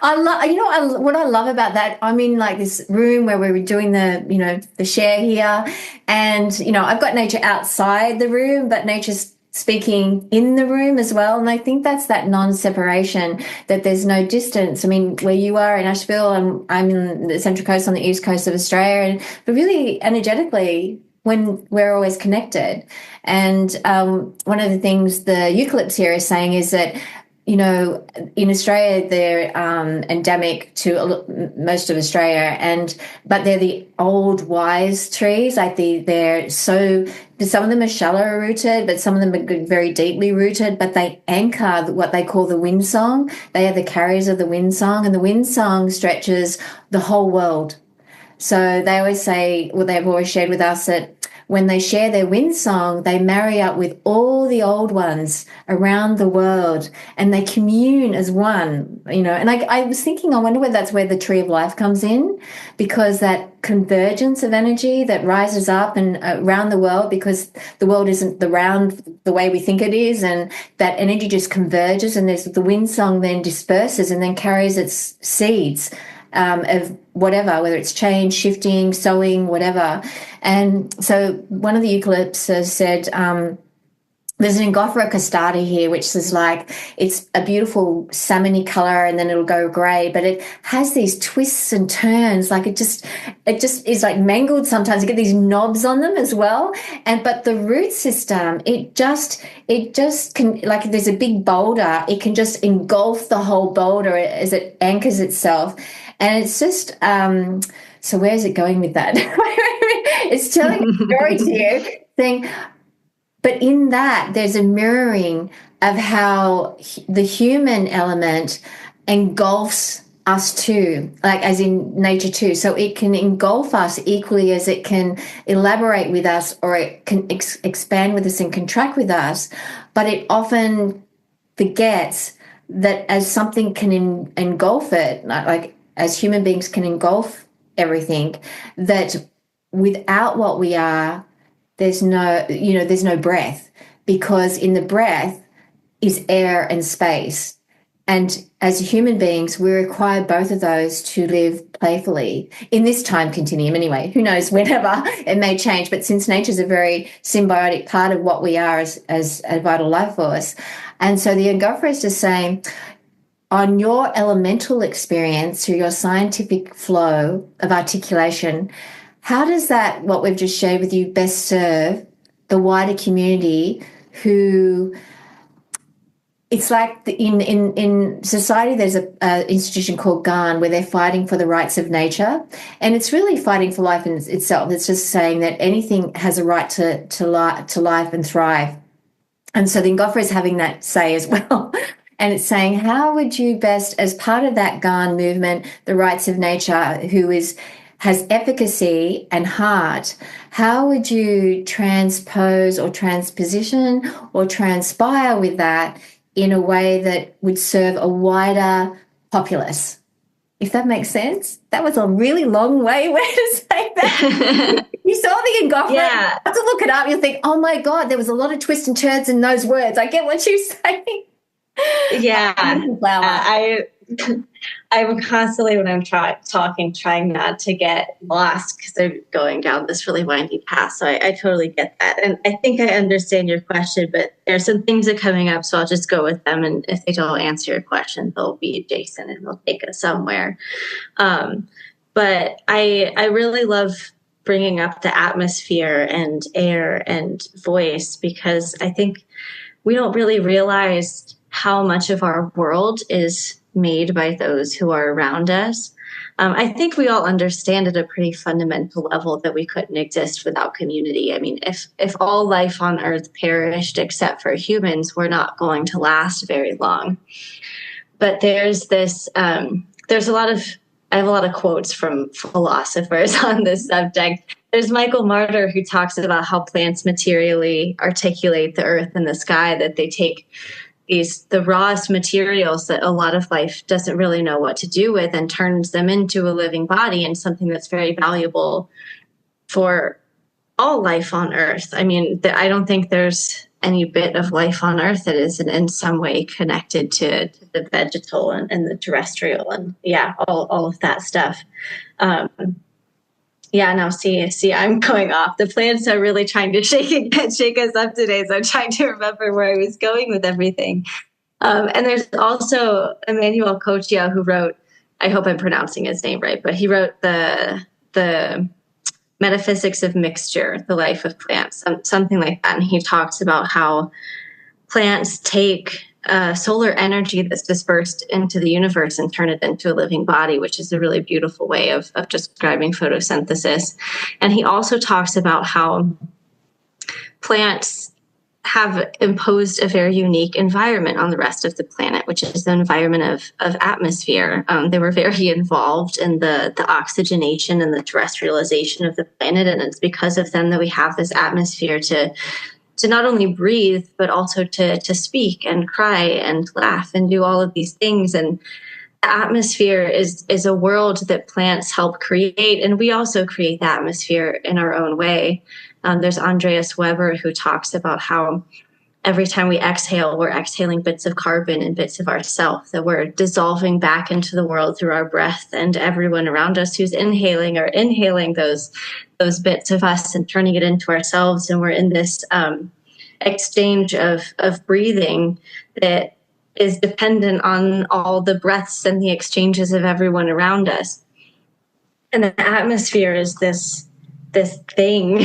I love, what I love about that. I'm in like this room where we were doing the share here, and I've got nature outside the room, but nature's speaking in the room as well. And I think that's that non-separation, that there's no distance. I mean, where you are in Asheville, and I'm in the Central Coast on the east coast of Australia, but really energetically, when we're always connected. And one of the things the eucalypts here is saying is that, in Australia, they're endemic to most of Australia, but they're the old wise trees. Like some of them are shallow rooted, but some of them are very deeply rooted, but they anchor what they call the wind song. They are the carriers of the wind song, and the wind song stretches the whole world. So they always say, well, they've always shared with us that when they share their wind song, they marry up with all the old ones around the world, and they commune as one, And I was thinking, I wonder whether that's where the tree of life comes in, because that convergence of energy that rises up and around the world, because the world isn't the way we think it is, and that energy just converges, and there's the wind song then disperses and then carries its seeds of whatever, whether it's change, shifting, sowing, whatever. And so one of the eucalypts has said, there's an Engophora costata here, which is like, it's a beautiful salmony color, and then it'll go gray, but it has these twists and turns. Like it just is like mangled sometimes. You get these knobs on them as well. But the root system, it just can, like if there's a big boulder, it can just engulf the whole boulder as it anchors itself. And it's just, so where's it going with that? It's telling a story to you, saying, but in that, there's a mirroring of how the human element engulfs us too, like as in nature too. So it can engulf us equally as it can elaborate with us, or it can expand with us and contract with us. But it often forgets that as something can engulf it, like as human beings can engulf everything, that without what we are, there's no breath, because in the breath is air and space. And as human beings, we require both of those to live playfully in this time continuum anyway. Who knows, whenever it may change. But since nature is a very symbiotic part of what we are as a vital life force. And so the Engophora is just saying, on your elemental experience, through your scientific flow of articulation, how does that, what we've just shared with you, best serve the wider community who, it's like in society, there's a institution called GAN where they're fighting for the rights of nature, and it's really fighting for life in itself. It's just saying that anything has a right to life and thrive. And so the Engophora is having that say as well. And it's saying, how would you best, as part of that GAN movement, the rights of nature, who has efficacy and heart, how would you transpose or transposition or transpire with that in a way that would serve a wider populace? if that makes sense. That was a really long way to say that. You saw the engulfment. Yeah. You have to look it up. You'll think, oh my God, there was a lot of twists and turns in those words. I get what you're saying. Yeah. Flower. I'm constantly, when I'm talking, trying not to get lost because I'm going down this really windy path. So I totally get that. And I think I understand your question, but there's some things that are coming up, so I'll just go with them. And if they don't answer your question, they'll be adjacent and they'll take us somewhere. But I really love bringing up the atmosphere and air and voice, because I think we don't really realize how much of our world is made by those who are around us. I think we all understand at a pretty fundamental level that we couldn't exist without community. I mean, if all life on Earth perished except for humans, we're not going to last very long. But there's this, I have a lot of quotes from philosophers on this subject. There's Michael Marder, who talks about how plants materially articulate the earth and the sky, that they take the rawest materials that a lot of life doesn't really know what to do with and turns them into a living body and something that's very valuable for all life on Earth. I mean, I don't think there's any bit of life on Earth that isn't in some way connected to the vegetal and the terrestrial and all of that stuff. Now see, I'm going off. The plants are really trying to shake us up today. So I'm trying to remember where I was going with everything. And there's also Emmanuel Cochia, who wrote, I hope I'm pronouncing his name right, but he wrote the Metaphysics of Mixture, The Life of Plants, something like that. And he talks about how plants take solar energy that's dispersed into the universe and turn it into a living body, which is a really beautiful way of describing photosynthesis. And he also talks about how plants have imposed a very unique environment on the rest of the planet, which is the environment of atmosphere. They were very involved in the oxygenation and the terrestrialization of the planet, and it's because of them that we have this atmosphere to not only breathe, but also to speak and cry and laugh and do all of these things. And the atmosphere is a world that plants help create, and we also create the atmosphere in our own way. There's Andreas Weber, who talks about how every time we exhale, we're exhaling bits of carbon and bits of ourself, that we're dissolving back into the world through our breath, and everyone around us who's inhaling are inhaling those bits of us and turning it into ourselves. And we're in this exchange of breathing that is dependent on all the breaths and the exchanges of everyone around us. And the atmosphere is this thing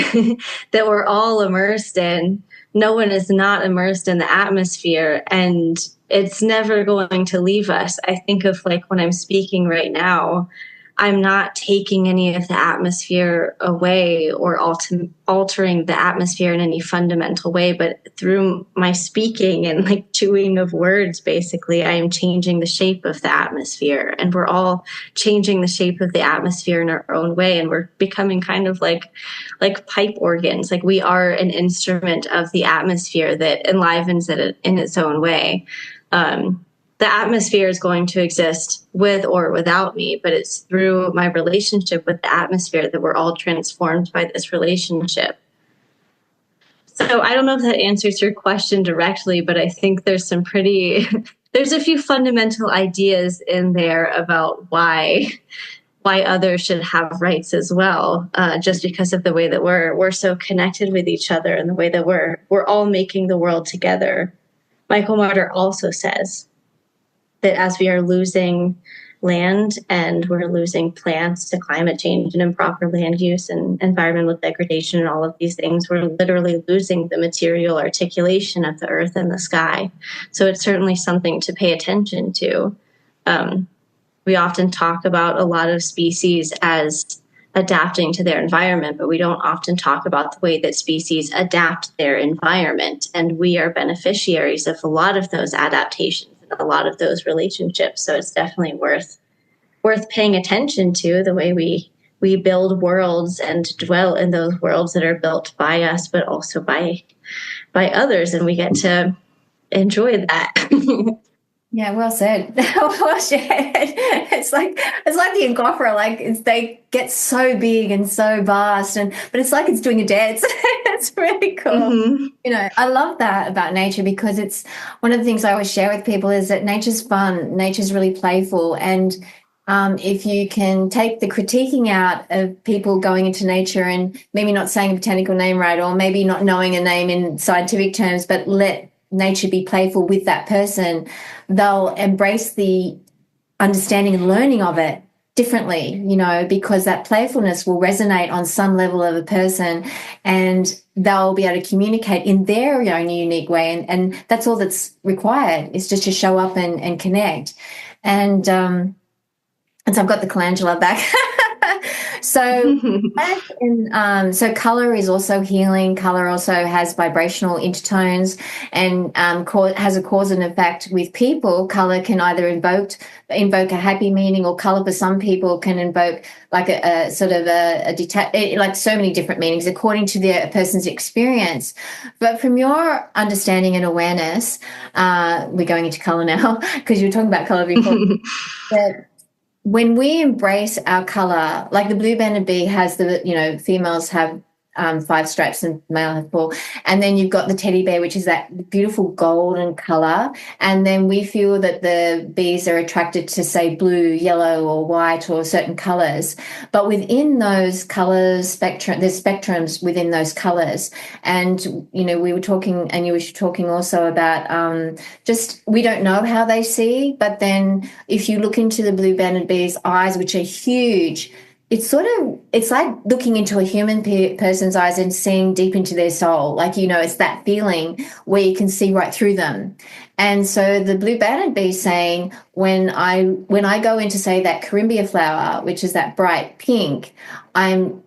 that we're all immersed in. No one is not immersed in the atmosphere, and it's never going to leave us. I think of, like, when I'm speaking right now, I'm not taking any of the atmosphere away or altering the atmosphere in any fundamental way, but through my speaking and like chewing of words, basically, I am changing the shape of the atmosphere, and we're all changing the shape of the atmosphere in our own way. And we're becoming kind of like pipe organs. Like, we are an instrument of the atmosphere that enlivens it in its own way. The atmosphere is going to exist with or without me, but it's through my relationship with the atmosphere that we're all transformed by this relationship. So I don't know if that answers your question directly, but I think there's there's a few fundamental ideas in there about why others should have rights as well, just because of the way that we're so connected with each other and the way that we're all making the world together. Michael Marder also says that as we are losing land and we're losing plants to climate change and improper land use and environmental degradation and all of these things, we're literally losing the material articulation of the earth and the sky. So it's certainly something to pay attention to. We often talk about a lot of species as adapting to their environment, but we don't often talk about the way that species adapt their environment. And we are beneficiaries of a lot of those adaptations, a lot of those relationships. So it's definitely worth paying attention to the way we build worlds and dwell in those worlds that are built by us, but also by others. And we get to enjoy that. Yeah, well said. Well said. It's like the Angora, like they get so big and so vast, and but it's like it's doing a dance. It's really cool. Hmm. I love that about nature because it's one of the things I always share with people is that nature's fun, nature's really playful, and if you can take the critiquing out of people going into nature and maybe not saying a botanical name right, or maybe not knowing a name in scientific terms, but let nature be playful with that person, they'll embrace the understanding and learning of it differently, because that playfulness will resonate on some level of a person, and they'll be able to communicate in their own unique way. And that's all that's required is just to show up and connect. And so I've got the calendula back. So, so color is also healing. Color also has vibrational intertones and has a cause and effect with people. Color can either invoke a happy meaning, or color for some people can invoke like a sort of like so many different meanings according to the person's experience. But from your understanding and awareness, we're going into color now because you were talking about color before. That when we embrace our color, like the blue banded bee has females have 5 stripes and male have 4. And then you've got the teddy bear, which is that beautiful golden color. And then we feel that the bees are attracted to, say, blue, yellow, or white, or certain colors. But within those colors spectrum, there's spectrums within those colors. And, we were talking, and you were talking also about just we don't know how they see. But then if you look into the blue banded bee's eyes, which are huge, it's like looking into a human person's eyes and seeing deep into their soul. Like, it's that feeling where you can see right through them. And so the blue banded bee saying, when I go into, say, that corymbia flower, which is that bright pink, I'm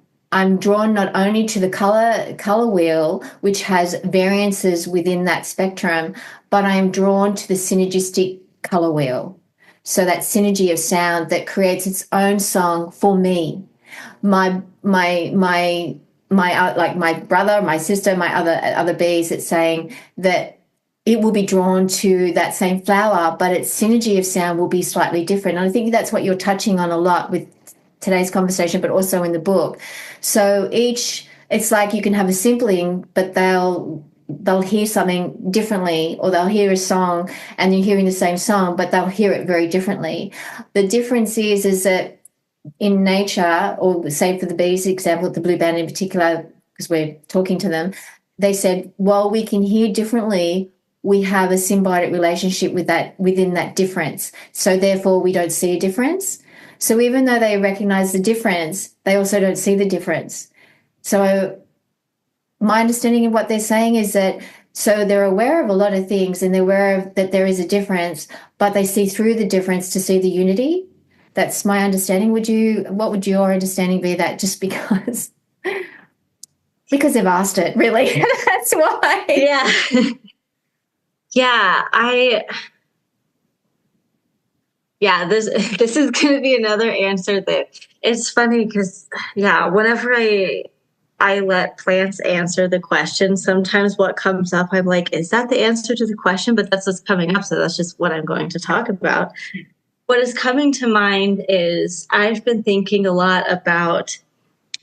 drawn not only to the color wheel, which has variances within that spectrum, but I'm drawn to the synergistic color wheel. So that synergy of sound that creates its own song for me. Like my brother, my sister, my other bees, it's saying that it will be drawn to that same flower, but its synergy of sound will be slightly different. And I think that's what you're touching on a lot with today's conversation, but also in the book. So it's like you can have a sibling, but they'll hear something differently, or they'll hear a song and you're hearing the same song, but they'll hear it very differently. The difference is that in nature, or say for the bees example, the blue band in particular, because we're talking to them, they said, while we can hear differently, we have a symbiotic relationship within that difference. So therefore we don't see a difference. So even though they recognize the difference, they also don't see the difference. So my understanding of what they're saying is that so they're aware of a lot of things, and they're aware of that there is a difference, but they see through the difference to see the unity. That's my understanding. What would your understanding be? That just because they've asked it, really. That's why. Yeah. This is going to be another answer that it's funny because, whenever I let plants answer the question, sometimes what comes up, I'm like, is that the answer to the question? But that's what's coming up. So that's just what I'm going to talk about. What is coming to mind is I've been thinking a lot about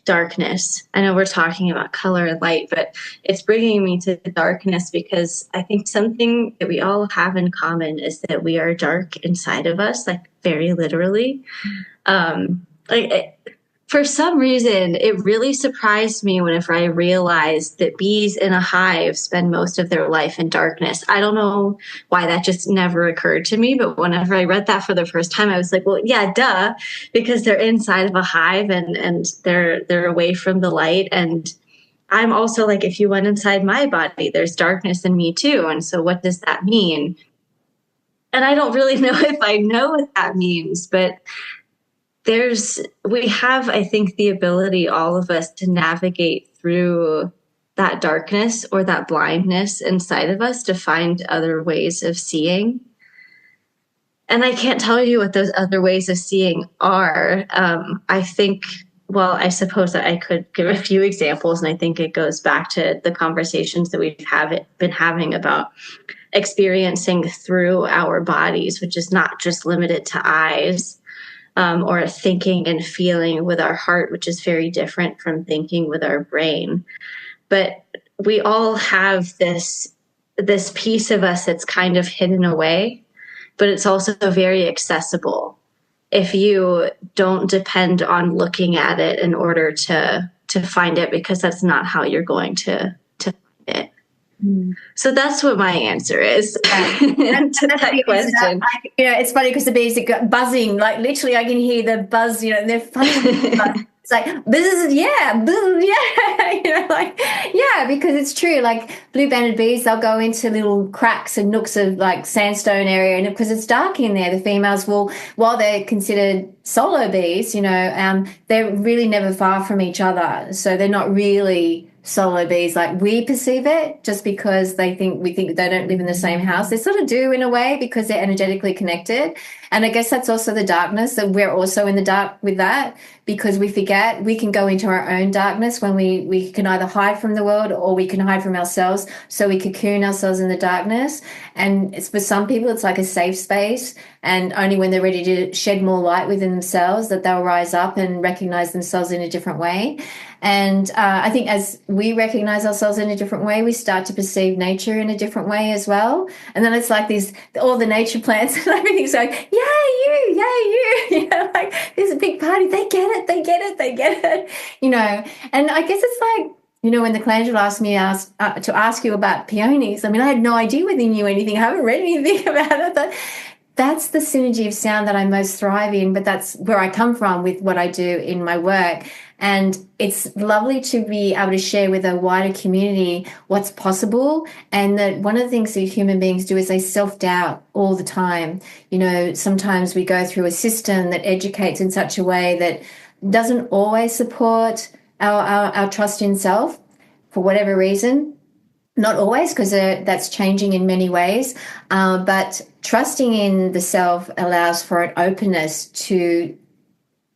darkness. I know we're talking about color and light, but it's bringing me to darkness because I think something that we all have in common is that we are dark inside of us, like very literally. For some reason, it really surprised me whenever I realized that bees in a hive spend most of their life in darkness. I don't know why that just never occurred to me, but whenever I read that for the first time, I was like, well, yeah, duh, because they're inside of a hive and they're away from the light. And I'm also like, if you went inside my body, there's darkness in me too. And so what does that mean? And I don't really know if I know what that means, but we have, I think, the ability, all of us, to navigate through that darkness or that blindness inside of us to find other ways of seeing. And I can't tell you what those other ways of seeing are. I suppose that I could give a few examples, and I think it goes back to the conversations that we've been having about experiencing through our bodies, which is not just limited to eyes, or thinking and feeling with our heart, which is very different from thinking with our brain. But we all have this piece of us that's kind of hidden away, but it's also very accessible if you don't depend on looking at it in order to find it, because that's not how you're going to find it. So that's what my answer is to that question. It's funny because the bees are buzzing, like literally I can hear the buzz, and they're funny. It's like, buzz, yeah, like, yeah, because it's true. Like blue-banded bees, they'll go into little cracks and nooks of like sandstone area, and because it's dark in there, the females will, while they're considered solo bees, they're really never far from each other. So they're not really solo bees like we perceive it, just because we think they don't live in the same house. They sort of do in a way, because they're energetically connected. And I guess that's also the darkness, that we're also in the dark with that, because we forget we can go into our own darkness when we can either hide from the world, or we can hide from ourselves. So we cocoon ourselves in the darkness. And for some people, it's like a safe space. And only when they're ready to shed more light within themselves that they'll rise up and recognize themselves in a different way. And I think as we recognize ourselves in a different way, we start to perceive nature in a different way as well. And then it's like all the nature plants and everything's like, yay, you, like there's a big party. They get it. And I guess it's like, when the Colangelo asked me to ask you about peonies, I mean, I had no idea whether you knew anything. I haven't read anything about it. But that's the synergy of sound that I most thrive in, but that's where I come from with what I do in my work. And it's lovely to be able to share with a wider community what's possible. And that one of the things that human beings do is they self-doubt all the time. Sometimes we go through a system that educates in such a way that doesn't always support our trust in self for whatever reason. Not always, because that's changing in many ways. But trusting in the self allows for an openness to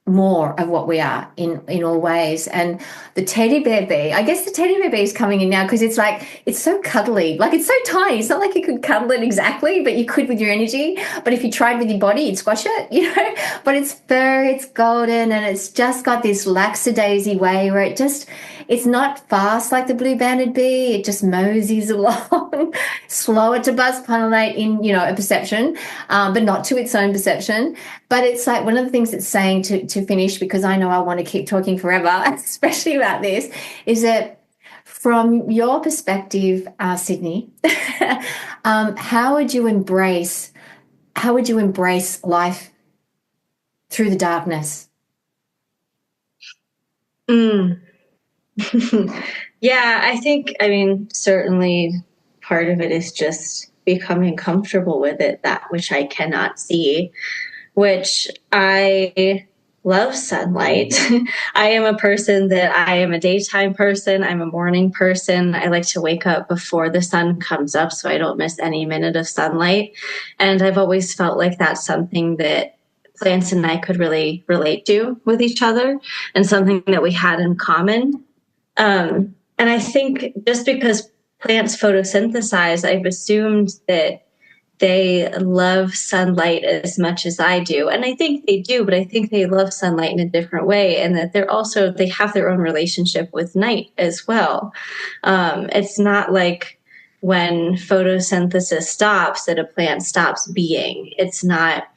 more of what we are in all ways. And the teddy bear bee, I guess the teddy bear bee is coming in now, because it's like, it's so cuddly, like it's so tiny. It's not like you could cuddle it exactly, but you could with your energy. But if you tried with your body, you'd squash it, but it's fur, it's golden, and it's just got this lackadaisy way where it's not fast like the blue-banded bee. It just moseys along, slower to buzz pollinate in, a perception, but not to its own perception. But it's like one of the things it's saying to finish, because I know I want to keep talking forever, especially about this, is that from your perspective, Sydney, how would you embrace life through the darkness? Yeah, I think, certainly part of it is just becoming comfortable with it, that which I cannot see, which I love sunlight. I am a person that I am a daytime person. I'm a morning person. I like to wake up before the sun comes up so I don't miss any minute of sunlight. And I've always felt like that's something that plants and I could really relate to with each other, and something that we had in common. And I think just because plants photosynthesize, I've assumed that they love sunlight as much as I do. And I think they do, but I think they love sunlight in a different way. And that they have their own relationship with night as well. It's not like when photosynthesis stops that a plant stops being. It's not,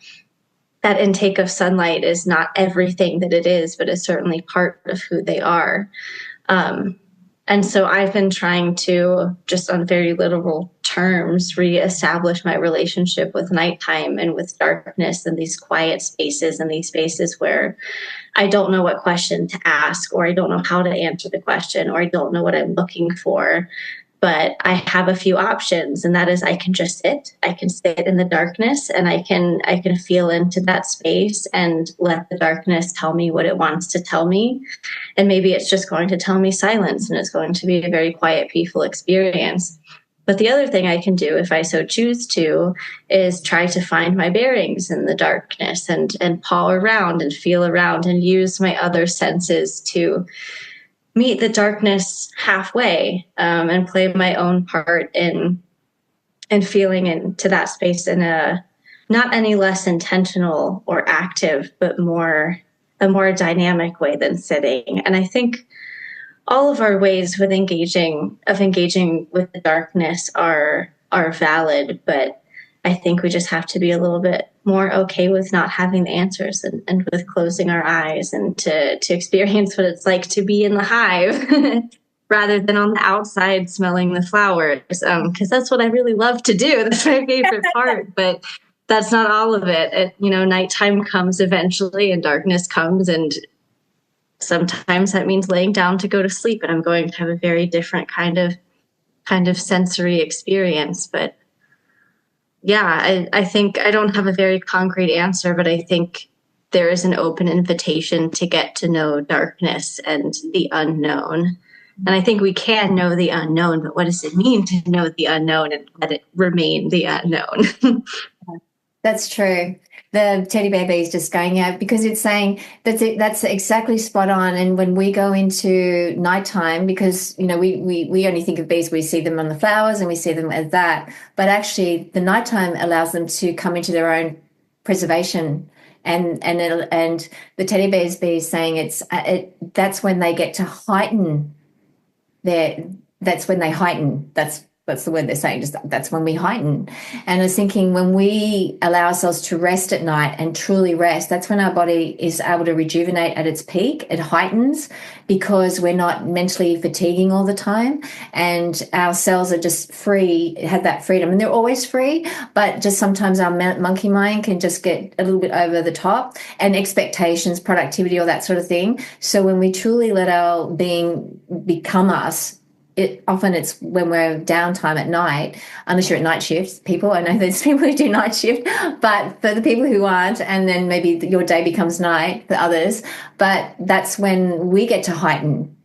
that intake of sunlight is not everything that it is, but it's certainly part of who they are. And so I've been trying to, just on very literal terms, reestablish my relationship with nighttime and with darkness and these quiet spaces, and these spaces where I don't know what question to ask, or I don't know how to answer the question, or I don't know what I'm looking for. But I have a few options, and that is I can just sit. I can sit in the darkness, and I can feel into that space and let the darkness tell me what it wants to tell me. And maybe it's just going to tell me silence, and it's going to be a very quiet, peaceful experience. But the other thing I can do, if I so choose to, is try to find my bearings in the darkness and paw around and feel around and use my other senses to meet the darkness halfway, and play my own part in and feeling into that space in a not any less intentional or active, but a more dynamic way than sitting. And I think all of our ways with engaging with the darkness are valid, but I think we just have to be a little bit more okay with not having the answers, and with closing our eyes, and to experience what it's like to be in the hive rather than on the outside smelling the flowers, because that's what I really love to do. That's my favorite part, but that's not all of it. Nighttime comes eventually and darkness comes, and sometimes that means laying down to go to sleep, and I'm going to have a very different kind of sensory experience. But yeah, I think I don't have a very concrete answer, but I think there is an open invitation to get to know darkness and the unknown. And I think we can know the unknown, but what does it mean to know the unknown and let it remain the unknown? That's true. The teddy bear bee is just going out because it's saying that's exactly spot on. And when we go into nighttime, because we only think of bees, we see them on the flowers and we see them as that, but actually the nighttime allows them to come into their own preservation. And the teddy bear's bee is saying that's when they get to heighten that's when they heighten. That's the word they're saying. Just that's when we heighten. And I was thinking, when we allow ourselves to rest at night and truly rest, that's when our body is able to rejuvenate at its peak. It heightens because we're not mentally fatiguing all the time, and our cells are just free, have that freedom. And they're always free, but just sometimes our monkey mind can just get a little bit over the top, and expectations, productivity, all that sort of thing. So when we truly let our being become us, it's when we're downtime at night, unless you're at night shifts, people. I know there's people who do night shift, but for the people who aren't, and then maybe your day becomes night for others, but that's when we get to heighten,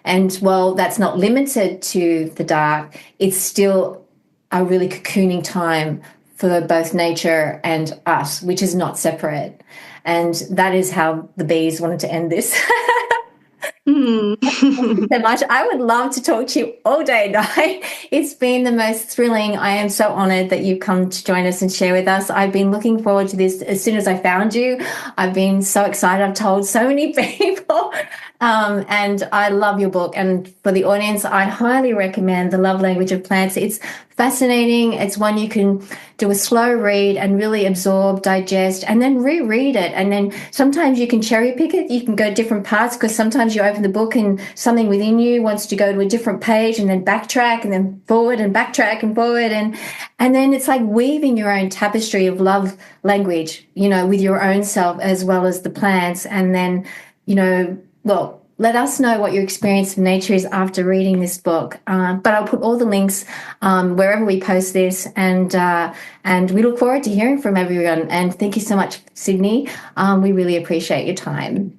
and while that's not limited to the dark, it's still a really cocooning time for both nature and us, which is not separate. And that is how the bees wanted to end this. Thank you so much. I would love to talk to you all day, Di. It's been the most thrilling. I am so honored that you've come to join us and share with us. I've been looking forward to this as soon as I found you. I've been so excited. I've told so many people. And I love your book. And for the audience, I highly recommend The Love Language of Plants. It's fascinating. It's one you can do a slow read and really absorb, digest, and then reread it. And then sometimes you can cherry pick it. You can go different parts, because sometimes you open the book and something within you wants to go to a different page, and then backtrack, and then forward and backtrack and forward. And then it's like weaving your own tapestry of love language, with your own self as well as the plants. And then, well, let us know what your experience of nature is after reading this book. But I'll put all the links wherever we post this, and we look forward to hearing from everyone. And thank you so much, Sydney. We really appreciate your time.